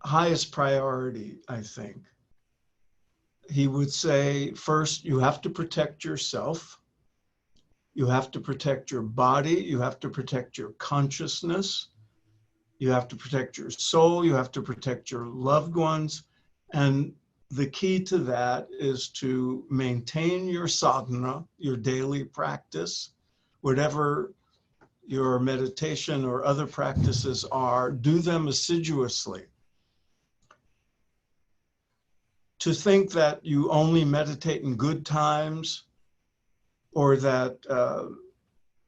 highest priority, I think. He would say, first, you have to protect yourself. You have to protect your body. You have to protect your consciousness. You have to protect your soul. You have to protect your loved ones. And the key to that is to maintain your sadhana, your daily practice, whatever your meditation or other practices are, do them assiduously. To think that you only meditate in good times, or that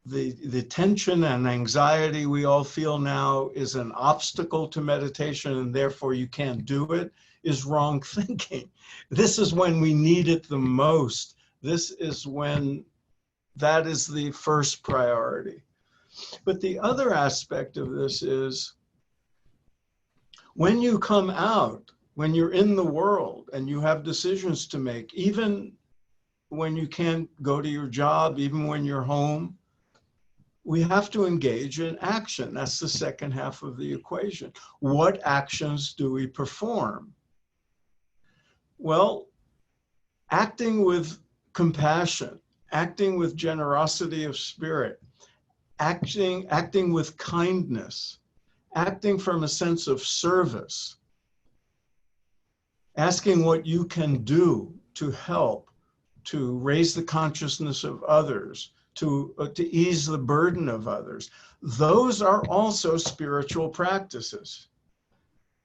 the tension and anxiety we all feel now is an obstacle to meditation and therefore you can't do it, is wrong thinking. This is when we need it the most. This is when that is the first priority. But the other aspect of this is when you come out, when you're in the world and you have decisions to make, even when you can't go to your job, even when you're home, we have to engage in action. That's the second half of the equation. What actions do we perform? Well, acting with compassion, acting with generosity of spirit, acting with kindness, acting from a sense of service, asking what you can do to help, to raise the consciousness of others, to ease the burden of others. Those are also spiritual practices.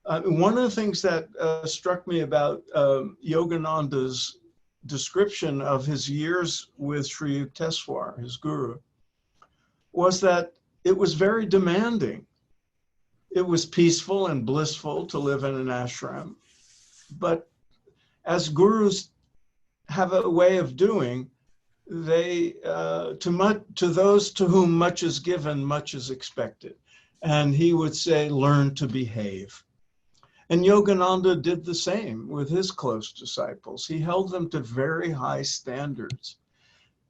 One of the things that struck me about Yogananda's description of his years with Sri Yukteswar, his guru, was that it was very demanding. It was peaceful and blissful to live in an ashram, but as gurus have a way of doing, they to those to whom much is given, much is expected. And he would say, learn to behave. And Yogananda did the same with his close disciples. He held them to very high standards.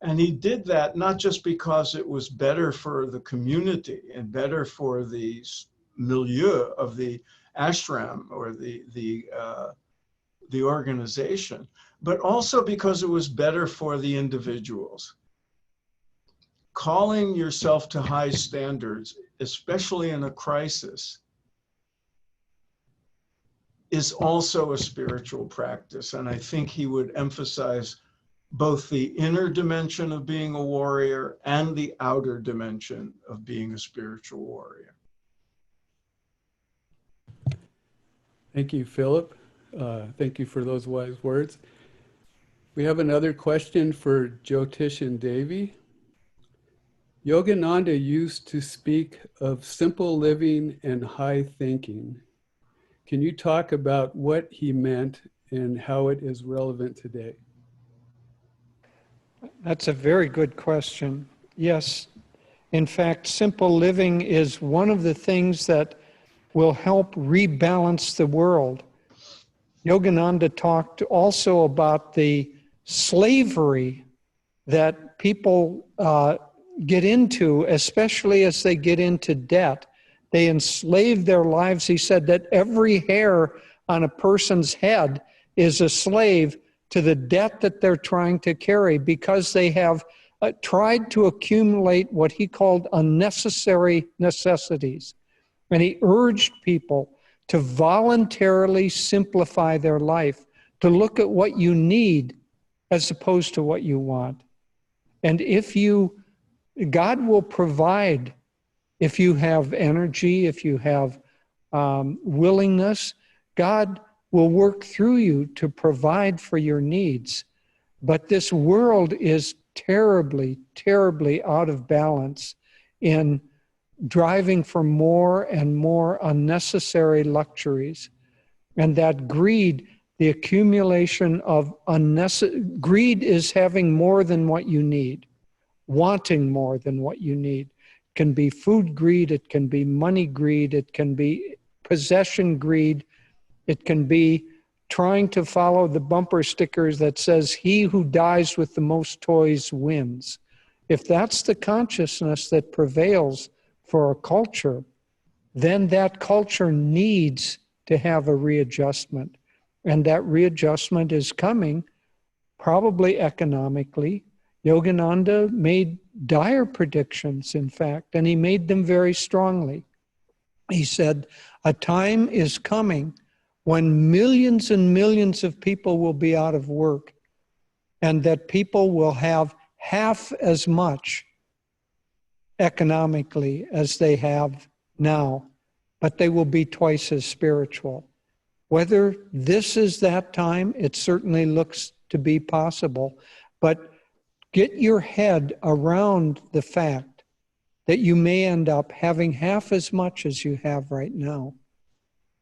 And he did that not just because it was better for the community and better for the milieu of the ashram or the organization, but also because it was better for the individuals. Calling yourself to high standards, especially in a crisis, is also a spiritual practice. And I think he would emphasize both the inner dimension of being a warrior and the outer dimension of being a spiritual warrior. Thank you, Philip. Thank you for those wise words. We have another question for Jyotish and Devi. Yogananda used to speak of simple living and high thinking. Can you talk about what he meant and how it is relevant today? That's a very good question. Yes, in fact, simple living is one of the things that will help rebalance the world. Yogananda talked also about the slavery that people get into, especially as they get into debt. They enslave their lives. He said that every hair on a person's head is a slave to the debt that they're trying to carry because they have tried to accumulate what he called unnecessary necessities. And he urged people to voluntarily simplify their life, to look at what you need as opposed to what you want. And if you God will provide if you have energy, if you have willingness. God will work through you to provide for your needs. But this world is terribly, terribly out of balance in driving for more and more unnecessary luxuries. And that greed, the accumulation of unnecessary, greed is having more than what you need, wanting more than what you need. It can be food greed, it can be money greed, it can be possession greed, it can be trying to follow the bumper stickers that says, he who dies with the most toys wins. If that's the consciousness that prevails for a culture, then that culture needs to have a readjustment. And that readjustment is coming, probably economically. Yogananda made dire predictions, in fact, and he made them very strongly. He said, a time is coming when millions and millions of people will be out of work, and that people will have half as much economically as they have now, but they will be twice as spiritual. Whether this is that time, it certainly looks to be possible, but get your head around the fact that you may end up having half as much as you have right now.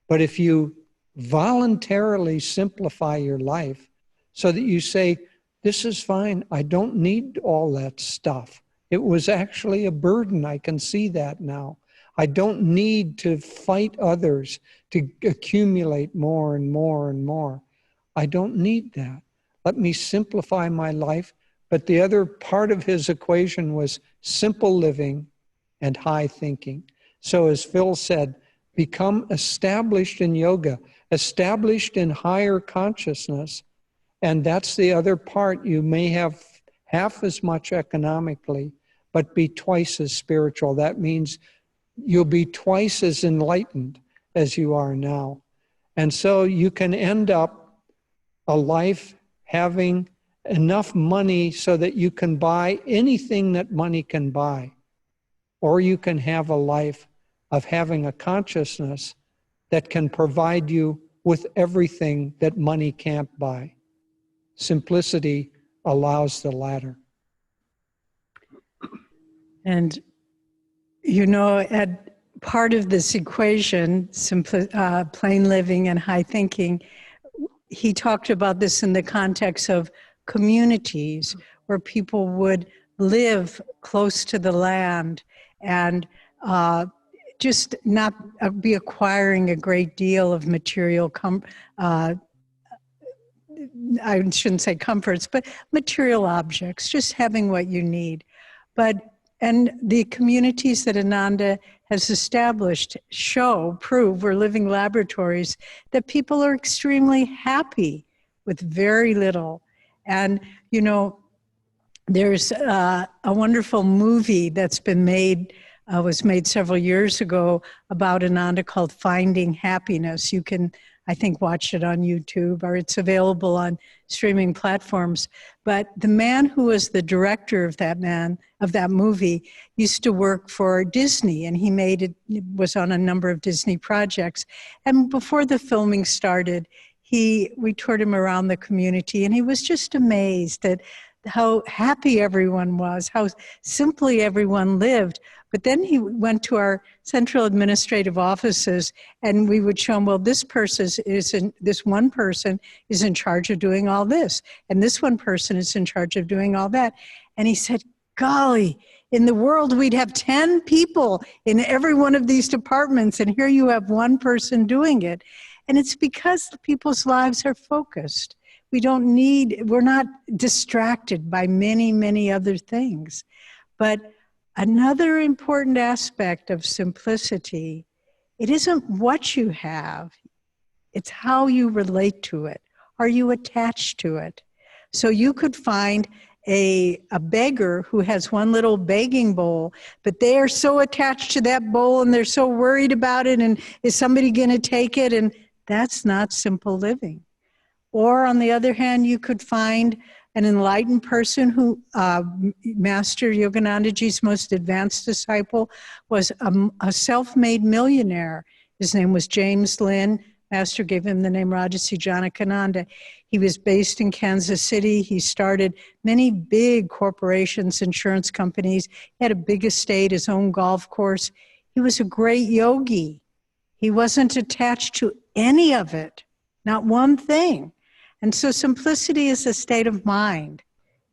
But if you voluntarily simplify your life so that you say, this is fine, I don't need all that stuff. It was actually a burden, I can see that now. I don't need to fight others to accumulate more and more and more. I don't need that. Let me simplify my life. But the other part of his equation was simple living and high thinking. So as Phil said, become established in yoga, established in higher consciousness. And that's the other part. You may have half as much economically, but be twice as spiritual. That means you'll be twice as enlightened as you are now. And so you can end up a life having enough money so that you can buy anything that money can buy. Or you can have a life of having a consciousness that can provide you with everything that money can't buy. Simplicity allows the latter. And, you know, at part of this equation, plain living and high thinking, he talked about this in the context of communities where people would live close to the land and just not be acquiring a great deal of material I shouldn't say comforts, but material objects, just having what you need. And the communities that Ananda has established prove, we're living laboratories, that people are extremely happy with very little. And, you know, there's a wonderful movie that's been made, was made several years ago about Ananda called Finding Happiness. You can, I think, watch it on YouTube, or it's available on streaming platforms. But the man who was the director of that movie used to work for Disney, and he was on a number of Disney projects. And before the filming started, we toured him around the community, and he was just amazed at how happy everyone was, how simply everyone lived. But then he went to our central administrative offices, and we would show him, well, this one person is in charge of doing all this, and this one person is in charge of doing all that. And he said, golly, in the world we'd have 10 people in every one of these departments, and here you have one person doing it. And it's because people's lives are focused. We're not distracted by many, many other things. But another important aspect of simplicity, it isn't what you have, it's how you relate to it. Are you attached to it? So you could find a beggar who has one little begging bowl, but they are so attached to that bowl and they're so worried about it, and is somebody going to take it? And that's not simple living. Or on the other hand, you could find an enlightened person who, Master Yoganandaji's most advanced disciple, was a self-made millionaire. His name was James Lynn. Master gave him the name Rajarsi Janakananda. He was based in Kansas City. He started many big corporations, insurance companies. He had a big estate, his own golf course. He was a great yogi. He wasn't attached to any of it, not one thing. And so simplicity is a state of mind.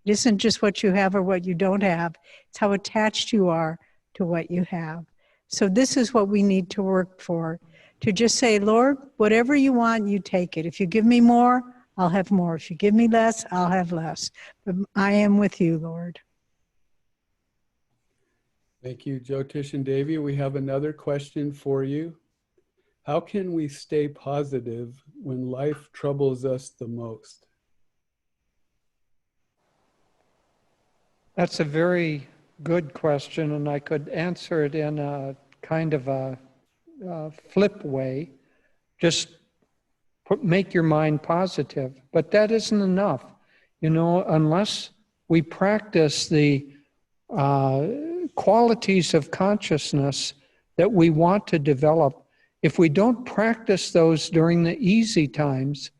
It isn't just what you have or what you don't have. It's how attached you are to what you have. So this is what we need to work for, to just say, Lord, whatever you want, you take it. If you give me more, I'll have more. If you give me less, I'll have less. But I am with you, Lord. Thank you, Jyotish and Devi. We have another question for you. How can we stay positive when life troubles us the most? That's a very good question, and I could answer it in a kind of a flip way. Just make your mind positive. But that isn't enough. You know, unless we practice the qualities of consciousness that we want to develop, if we don't practice those during the easy times,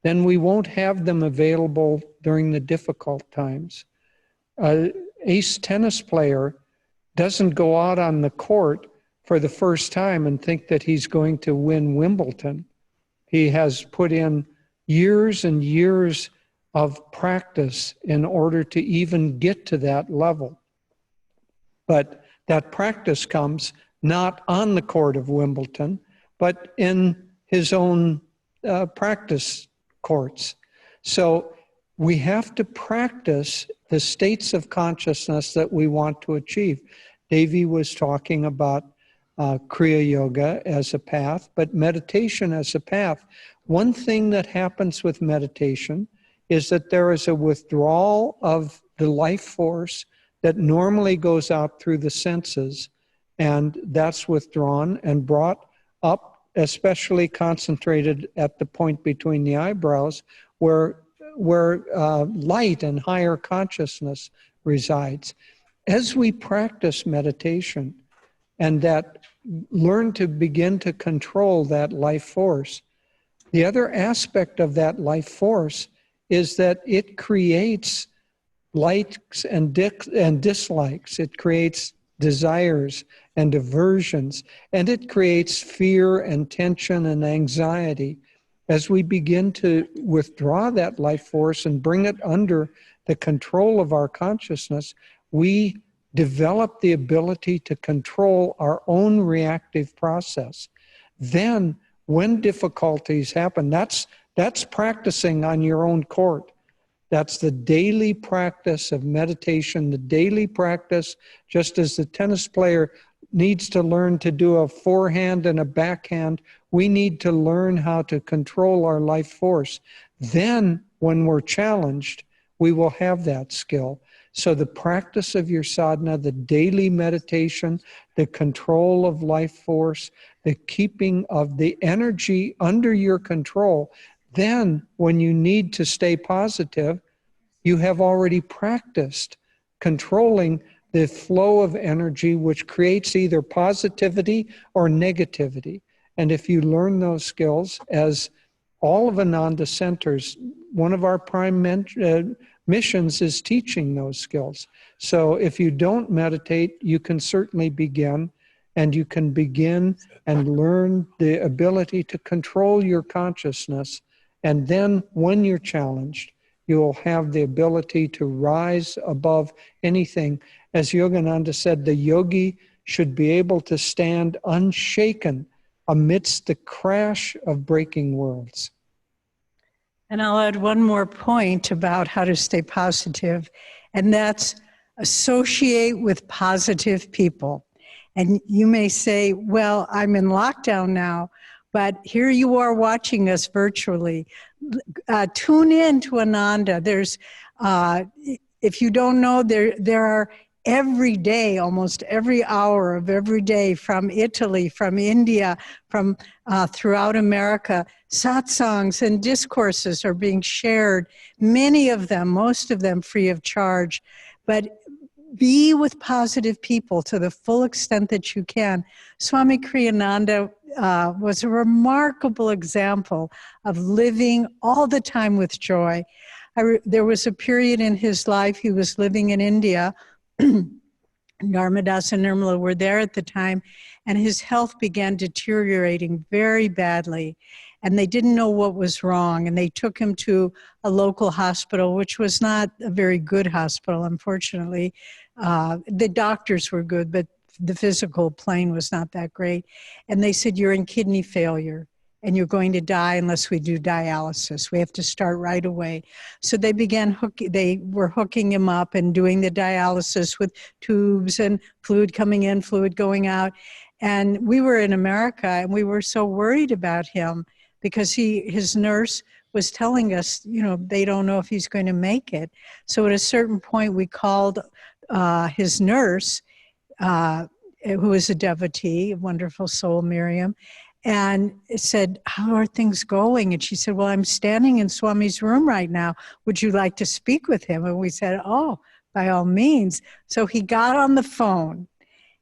then we won't have them available during the difficult times. An ace tennis player doesn't go out on the court for the first time and think that he's going to win Wimbledon. He has put in years and years of practice in order to even get to that level. But that practice comes not on the court of Wimbledon, but in his own practice courts. So we have to practice the states of consciousness that we want to achieve. Devi was talking about Kriya Yoga as a path, but meditation as a path. One thing that happens with meditation is that there is a withdrawal of the life force that normally goes out through the senses, and that's withdrawn and brought up, especially concentrated at the point between the eyebrows, where light and higher consciousness resides. As we practice meditation and that learn to begin to control that life force, the other aspect of that life force is that it creates likes and dislikes. It creates desires and aversions, and it creates fear and tension and anxiety. As we begin to withdraw that life force and bring it under the control of our consciousness, we develop the ability to control our own reactive process. Then, when difficulties happen, that's practicing on your own court. That's the daily practice of meditation, the daily practice, just as the tennis player needs to learn to do a forehand and a backhand, we need to learn how to control our life force. Then, when we're challenged, we will have that skill. So the practice of your sadhana, the daily meditation, the control of life force, the keeping of the energy under your control, then when you need to stay positive, you have already practiced controlling the flow of energy, which creates either positivity or negativity. And if you learn those skills, as all of Ananda centers, one of our prime missions is teaching those skills. So if you don't meditate, you can certainly begin, and you can begin and learn the ability to control your consciousness. And then when you're challenged, you will have the ability to rise above anything. As Yogananda said, the yogi should be able to stand unshaken amidst the crash of breaking worlds. And I'll add one more point about how to stay positive, and that's associate with positive people. And you may say, well, I'm in lockdown now, but here you are watching us virtually. Tune in to Ananda. There's, if you don't know, there are every day, almost every hour of every day, from Italy, from India, from throughout America, satsangs and discourses are being shared, many of them, most of them free of charge. But be with positive people to the full extent that you can. Swami Kriyananda was a remarkable example of living all the time with joy. There was a period in his life, he was living in India. Dharmadas and Nirmala were there at the time, and his health began deteriorating very badly. And they didn't know what was wrong, and they took him to a local hospital, which was not a very good hospital, unfortunately. The doctors were good, but the physical plane was not that great. And they said, you're in kidney failure, and you're going to die unless we do dialysis. We have to start right away. So they they were hooking him up and doing the dialysis with tubes and fluid coming in, fluid going out. And we were in America, and we were so worried about him because his nurse was telling us, they don't know if he's going to make it. So at a certain point, we called his nurse, who is a devotee, a wonderful soul, Miriam, and said, how are things going? And she said, well, I'm standing in Swami's room right now. Would you like to speak with him? And we said, oh, by all means. So he got on the phone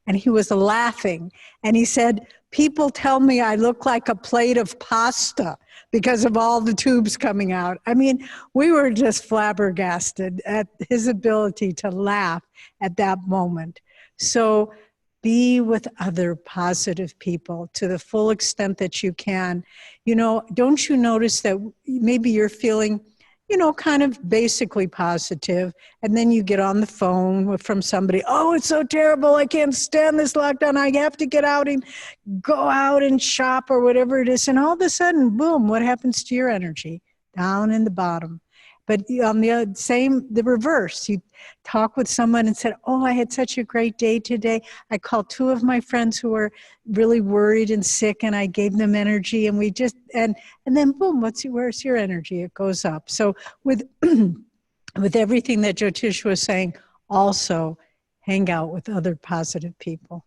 and he was laughing. And he said, people tell me I look like a plate of pasta because of all the tubes coming out. I mean, we were just flabbergasted at his ability to laugh at that moment. So be with other positive people to the full extent that you can. Don't you notice that maybe you're feeling, kind of basically positive, and then you get on the phone from somebody, oh, it's so terrible, I can't stand this lockdown, I have to get out and go out and shop or whatever it is, and all of a sudden, boom, what happens to your energy? Down in the bottom. But on the reverse, you talk with someone and said, oh, I had such a great day today. I called two of my friends who were really worried and sick, and I gave them energy, and we just, and then boom, where's your energy? It goes up. So with, with everything that Jyotish was saying, also hang out with other positive people.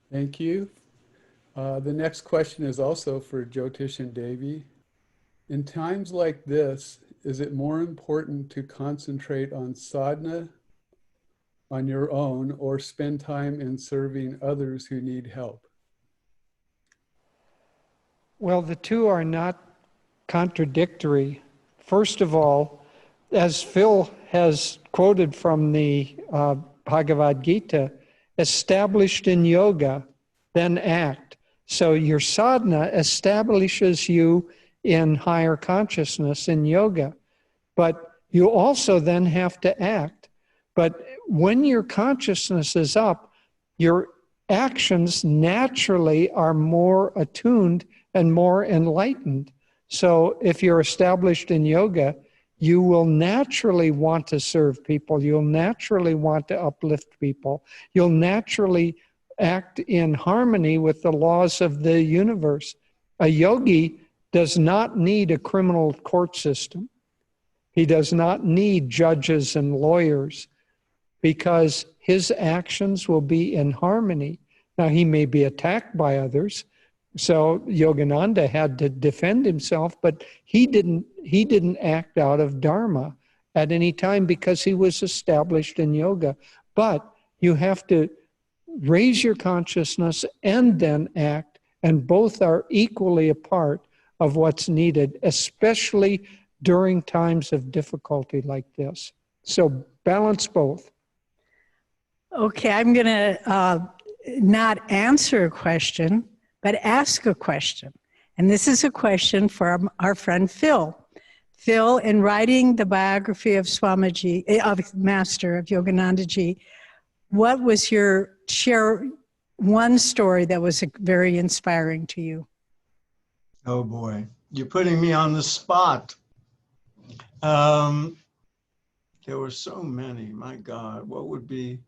Thank you. The next question is also for Jyotish and Devi. In times like this, is it more important to concentrate on sadhana on your own or spend time in serving others who need help? Well, the two are not contradictory. First of all, as Phil has quoted from the Bhagavad Gita, established in yoga, then act. So your sadhana establishes you in higher consciousness in yoga, but you also then have to act. But when your consciousness is up, your actions naturally are more attuned and more enlightened. So if you're established in yoga, you will naturally want to serve people. You'll naturally want to uplift people. You'll naturally act in harmony with the laws of the universe. A yogi does not need a criminal court system. He does not need judges and lawyers because his actions will be in harmony. Now, he may be attacked by others. So Yogananda had to defend himself, but he didn't act out of dharma at any time because he was established in yoga. But you have to raise your consciousness and then act, and both are equally a part of what's needed, especially during times of difficulty like this. So balance both. Okay, I'm going to not answer a question, but ask a question. And this is a question for our friend Phil. Phil, in writing the biography of Swamiji, of Master of Yoganandaji, what was your share one story that was very inspiring to you? Oh boy, you're putting me on the spot. There were so many, my God, what would be?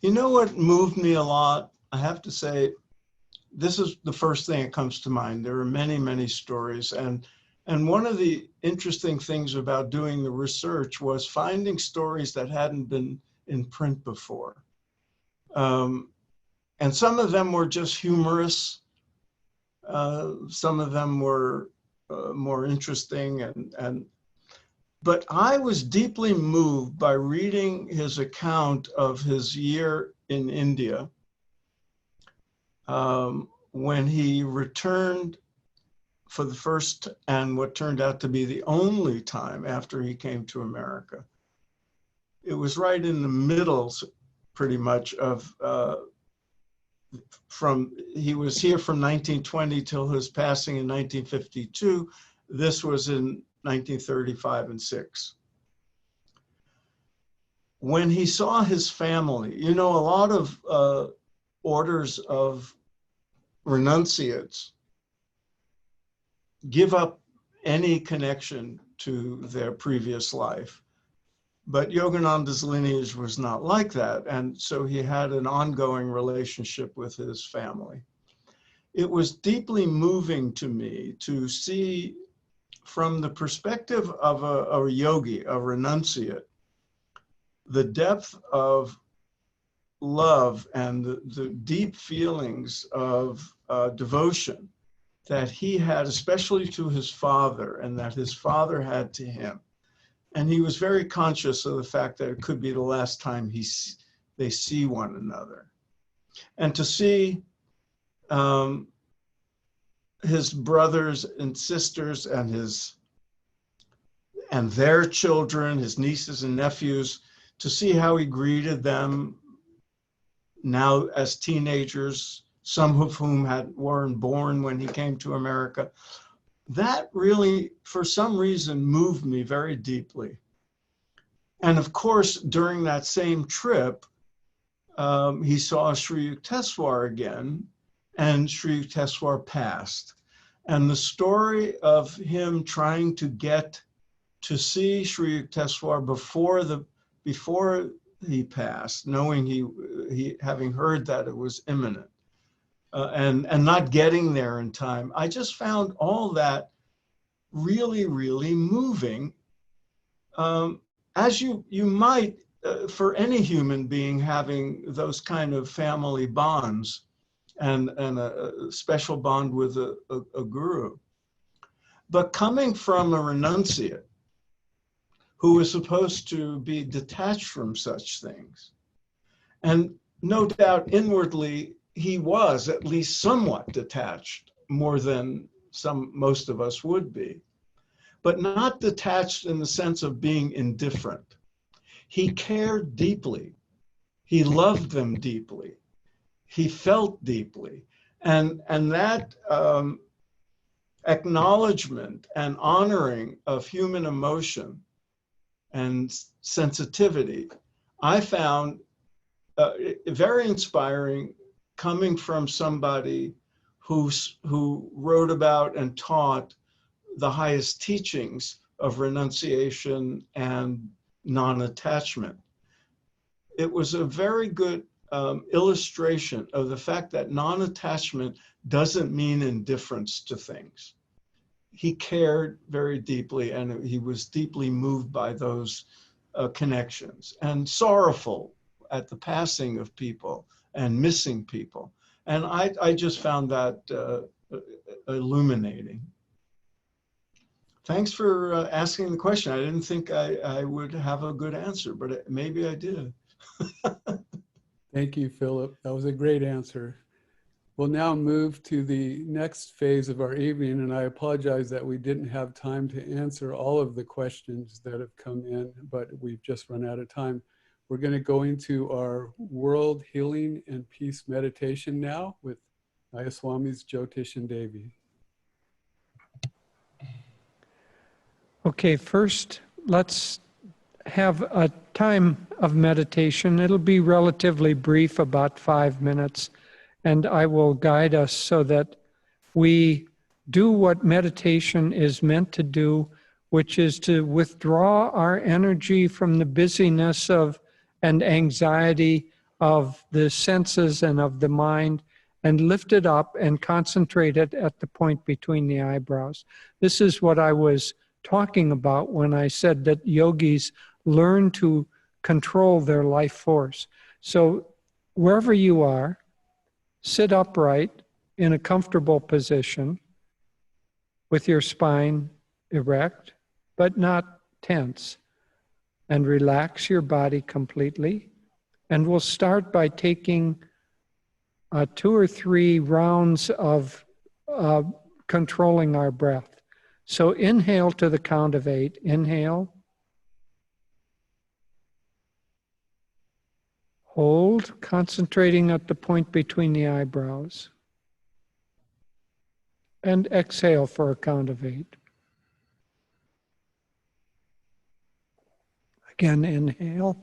You know what moved me a lot? I have to say, this is the first thing that comes to mind. There are many, many stories, and And one of the interesting things about doing the research was finding stories that hadn't been in print before. And some of them were just humorous. Some of them were more interesting. But I was deeply moved by reading his account of his year in India when he returned for the first and what turned out to be the only time after he came to America. It was right in the middle, pretty much, of he was here from 1920 till his passing in 1952. This was in 1935 and 6. When he saw his family, you know, a lot of orders of renunciates give up any connection to their previous life. But Yogananda's lineage was not like that. And so he had an ongoing relationship with his family. It was deeply moving to me to see, from the perspective of a yogi, a renunciate, the depth of love and the deep feelings of devotion that he had, especially to his father, and that his father had to him. And he was very conscious of the fact that it could be the last time they see one another. And to see his brothers and sisters and their children, his nieces and nephews, to see how he greeted them now as teenagers, some of whom weren't born when he came to America. That really, for some reason, moved me very deeply. And of course, during that same trip, he saw Sri Yukteswar again, and Sri Yukteswar passed. And the story of him trying to get to see Sri Yukteswar before he passed, knowing he having heard that it was imminent, and not getting there in time, I just found all that really, really moving. As you might, for any human being having those kind of family bonds and a special bond with a guru. But coming from a renunciate who was supposed to be detached from such things, and no doubt inwardly he was at least somewhat detached, more than most of us would be, but not detached in the sense of being indifferent. He cared deeply. He loved them deeply. He felt deeply. And that acknowledgement and honoring of human emotion and sensitivity, I found very inspiring, coming from somebody who wrote about and taught the highest teachings of renunciation and non-attachment. It was a very good illustration of the fact that non-attachment doesn't mean indifference to things. He cared very deeply, and he was deeply moved by those connections, and sorrowful at the passing of people and missing people. And I just found that illuminating. Thanks for asking the question. I didn't think I would have a good answer, but maybe I did. Thank you, Philip. That was a great answer. We'll now move to the next phase of our evening, and I apologize that we didn't have time to answer all of the questions that have come in, but we've just run out of time. We're going to go into our World Healing and Peace Meditation now with Nayaswamis Jyotish and Devi. Okay, first let's have a time of meditation. It'll be relatively brief, about 5 minutes, and I will guide us so that we do what meditation is meant to do, which is to withdraw our energy from the busyness and anxiety of the senses and of the mind, and lift it up and concentrate it at the point between the eyebrows. This is what I was talking about when I said that yogis learn to control their life force. So wherever you are, sit upright in a comfortable position with your spine erect, but not tense. And relax your body completely. And we'll start by taking 2 or 3 rounds of controlling our breath. So inhale to the count of 8. Inhale. Hold, concentrating at the point between the eyebrows. And exhale for a count of 8. Again, inhale.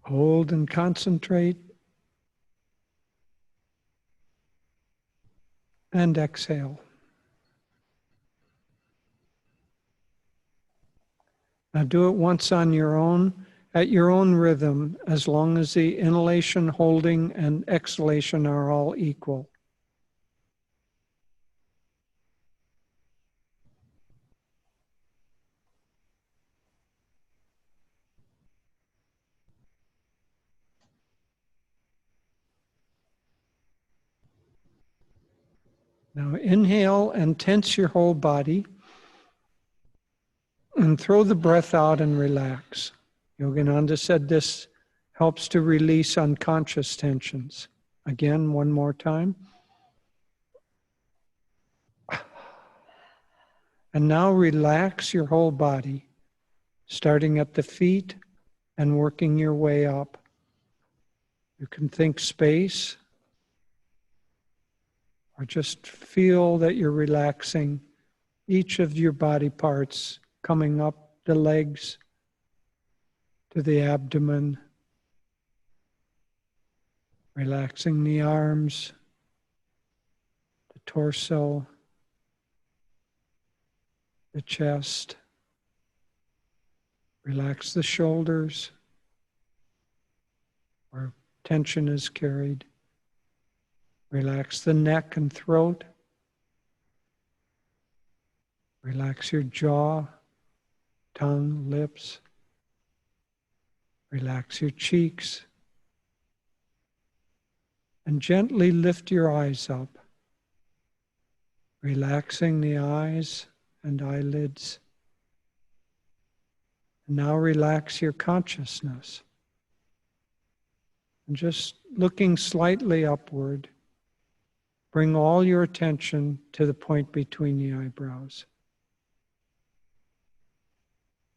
Hold and concentrate. And exhale. Now do it once on your own, at your own rhythm, as long as the inhalation, holding, and exhalation are all equal. Now inhale and tense your whole body and throw the breath out and relax. Yogananda said this helps to release unconscious tensions. Again, one more time. And now relax your whole body, starting at the feet and working your way up. You can think space, or just feel that you're relaxing each of your body parts, coming up the legs to the abdomen, relaxing the arms, the torso, the chest. Relax the shoulders where tension is carried. Relax the neck and throat. Relax your jaw, tongue, lips. Relax your cheeks. And gently lift your eyes up, relaxing the eyes and eyelids. And now relax your consciousness. And just looking slightly upward, bring all your attention to the point between the eyebrows.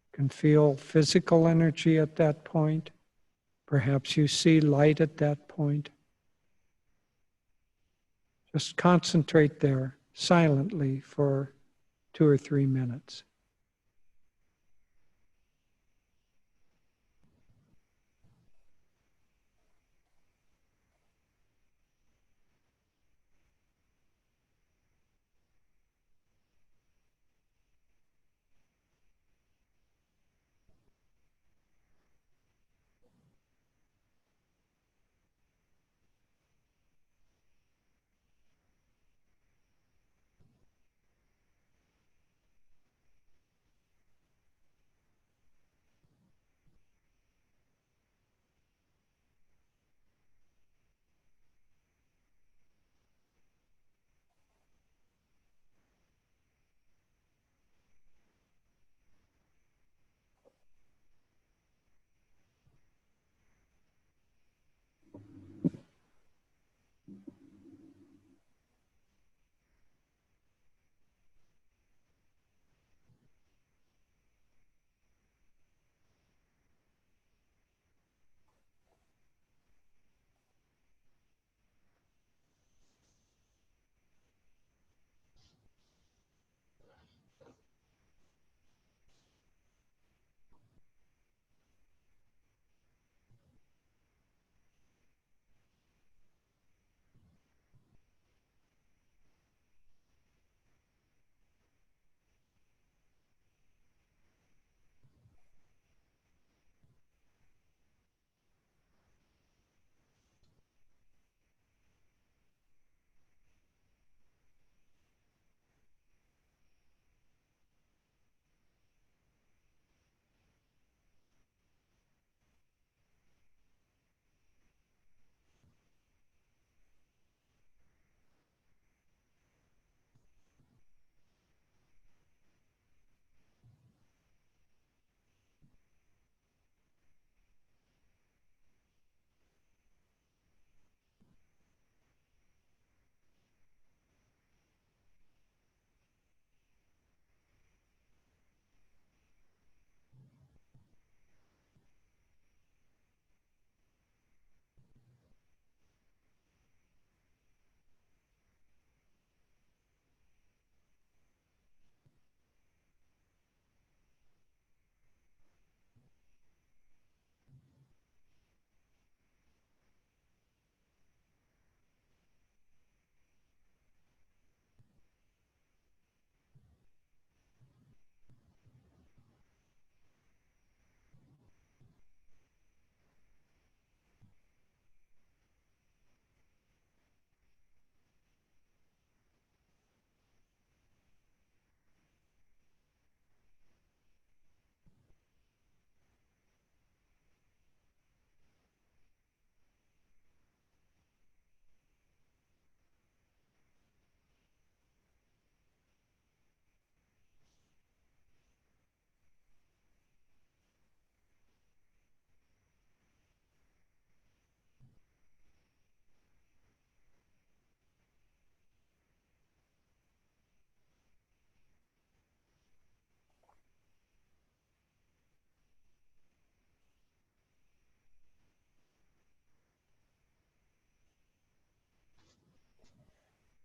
You can feel physical energy at that point. Perhaps you see light at that point. Just concentrate there silently for 2 or 3 minutes.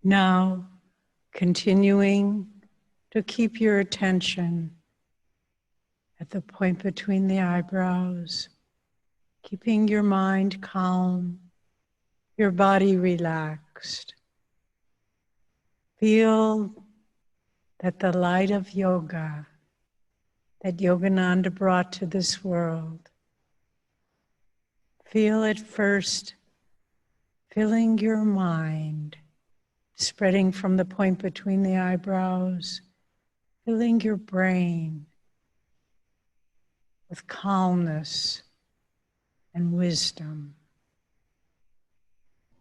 Now, continuing to keep your attention at the point between the eyebrows, keeping your mind calm, your body relaxed. Feel that the light of yoga that Yogananda brought to this world, feel it first filling your mind, spreading from the point between the eyebrows, filling your brain with calmness and wisdom,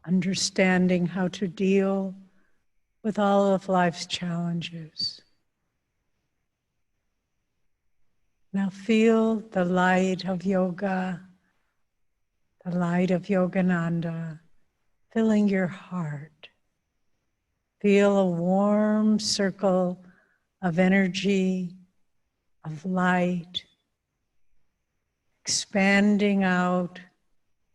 understanding how to deal with all of life's challenges. Now feel the light of yoga, the light of Yogananda filling your heart. Feel a warm circle of energy, of light, expanding out,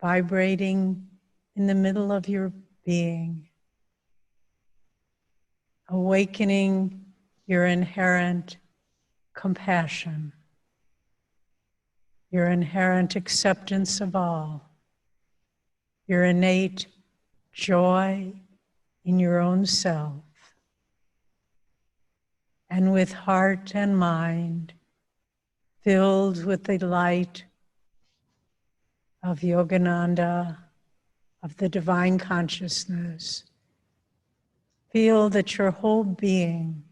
vibrating in the middle of your being, awakening your inherent compassion, your inherent acceptance of all, your innate joy in your own self, and with heart and mind filled with the light of Yogananda, of the divine consciousness. Feel that your whole being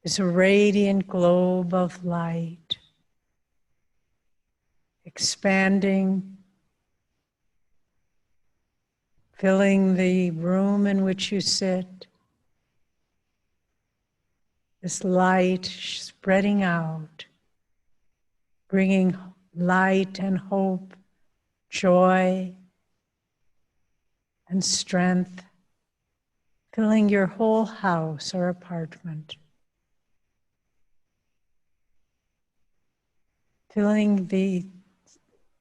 is a radiant globe of light, expanding, filling the room in which you sit. This light spreading out, bringing light and hope, joy and strength, filling your whole house or apartment, filling the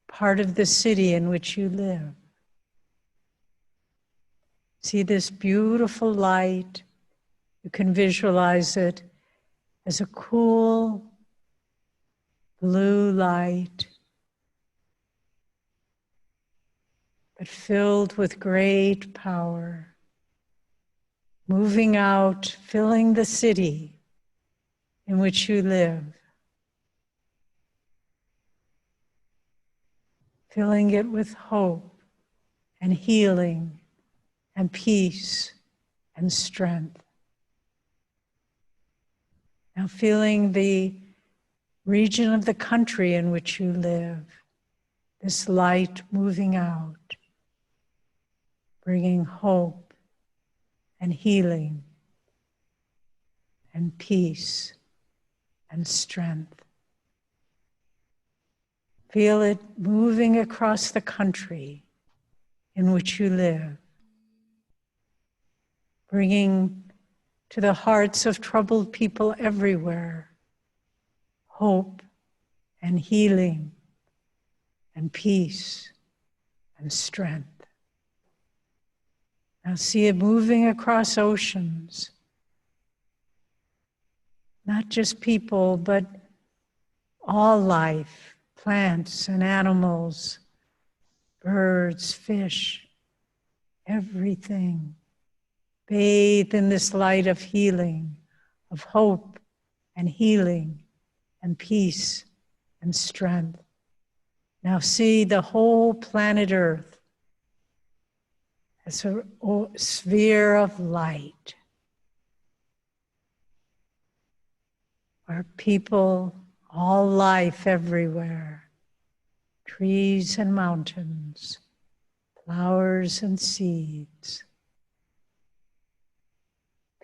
part of the city in which you live. See this beautiful light. You can visualize it as a cool blue light, but filled with great power, moving out, filling the city in which you live, filling it with hope and healing and peace and strength. Now feeling the region of the country in which you live, this light moving out, bringing hope and healing and peace and strength. Feel it moving across the country in which you live, bringing to the hearts of troubled people everywhere hope and healing and peace and strength. Now see it moving across oceans, not just people, but all life, plants and animals, birds, fish, everything. Bathed in this light of healing, of hope and healing and peace and strength. Now see the whole planet Earth as a sphere of light, where people, all life everywhere, trees and mountains, flowers and seeds,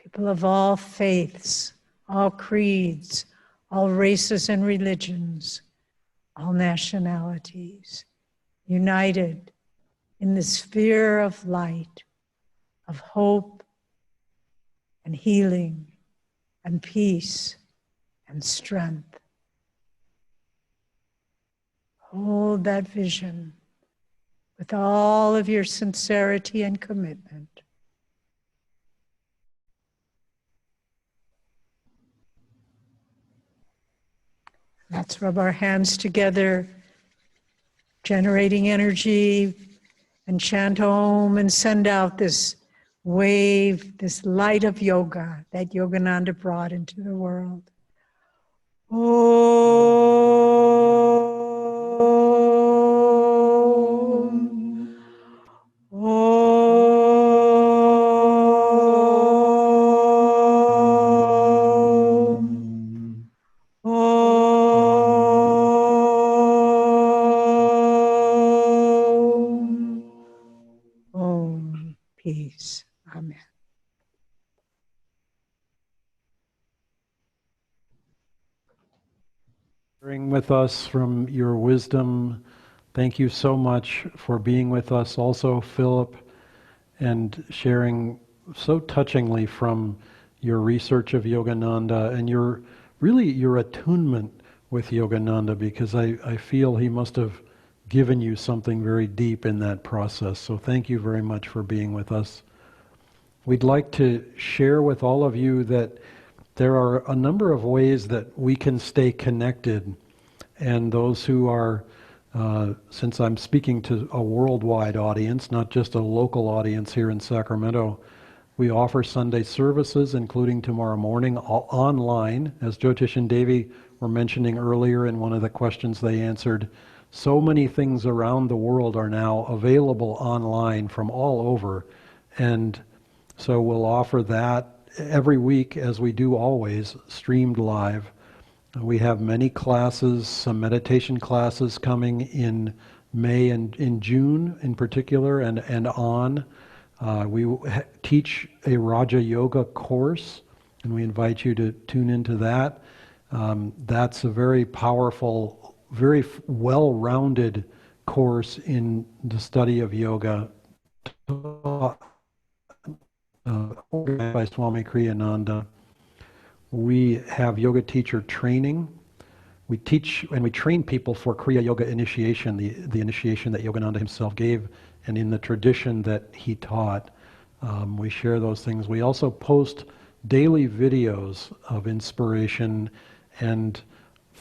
people of all faiths, all creeds, all races and religions, all nationalities, united in the sphere of light, of hope and healing and peace and strength. Hold that vision with all of your sincerity and commitment. Let's rub our hands together, generating energy, and chant Om and send out this wave, this light of yoga that Yogananda brought into the world. Om. Om. Om. Om. Peace. Amen. Sharing with us from your wisdom. Thank you so much for being with us also, Philip, and sharing so touchingly from your research of Yogananda and your attunement with Yogananda, because I feel he must have given you something very deep in that process. So thank you very much for being with us. We'd like to share with all of you that there are a number of ways that we can stay connected, and those who are, since I'm speaking to a worldwide audience, not just a local audience here in Sacramento, we offer Sunday services, including tomorrow morning, online. As Jyotish and Devi were mentioning earlier in one of the questions they answered, so many things around the world are now available online from all over, and so we'll offer that every week, as we do always, streamed live. We have many classes, some meditation classes coming in May and in June in particular, and on. We teach a Raja Yoga course, and we invite you to tune into that. That's a very powerful, very well-rounded course in the study of yoga, organized by Swami Kriyananda. We have yoga teacher training. We teach and we train people for Kriya Yoga initiation, the initiation that Yogananda himself gave, and in the tradition that he taught. We share those things. We also post daily videos of inspiration and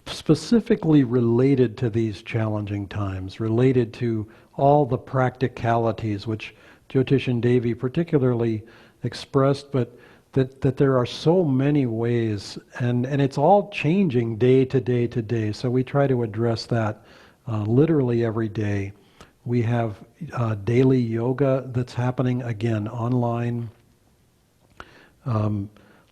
specifically related to these challenging times, related to all the practicalities which Jyotish and Devi particularly expressed, but that there are so many ways, and it's all changing day to day to day. So we try to address that literally every day. We have daily yoga that's happening again online.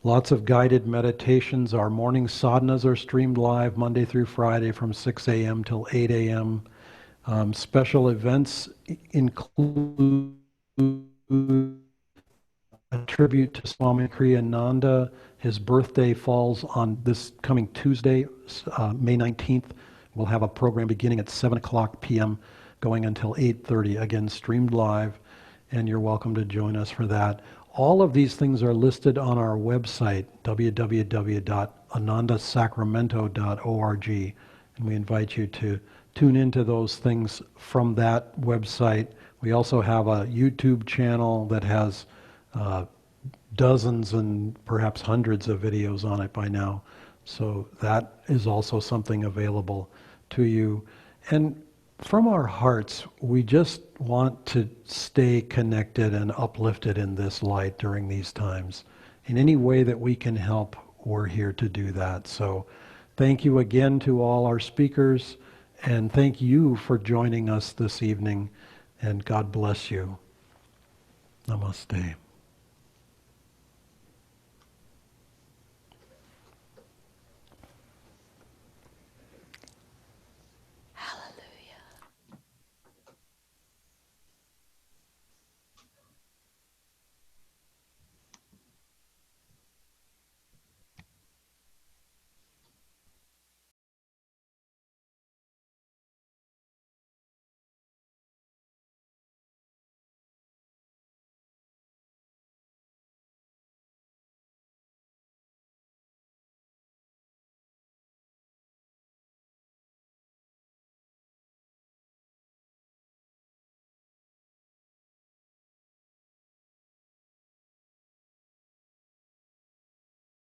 Lots of guided meditations. Our morning sadhanas are streamed live Monday through Friday from 6 a.m. till 8 a.m. Special events include a tribute to Swami Kriyananda. His birthday falls on this coming Tuesday, May 19th. We'll have a program beginning at 7 o'clock p.m. going until 8:30, again streamed live, and you're welcome to join us for that. All of these things are listed on our website, www.anandasacramento.org, and we invite you to tune into those things from that website. We also have a YouTube channel that has dozens and perhaps hundreds of videos on it by now. So that is also something available to you. And from our hearts, we just want to stay connected and uplifted in this light during these times. In any way that we can help, we're here to do that. So thank you again to all our speakers, and thank you for joining us this evening, and God bless you. Namaste.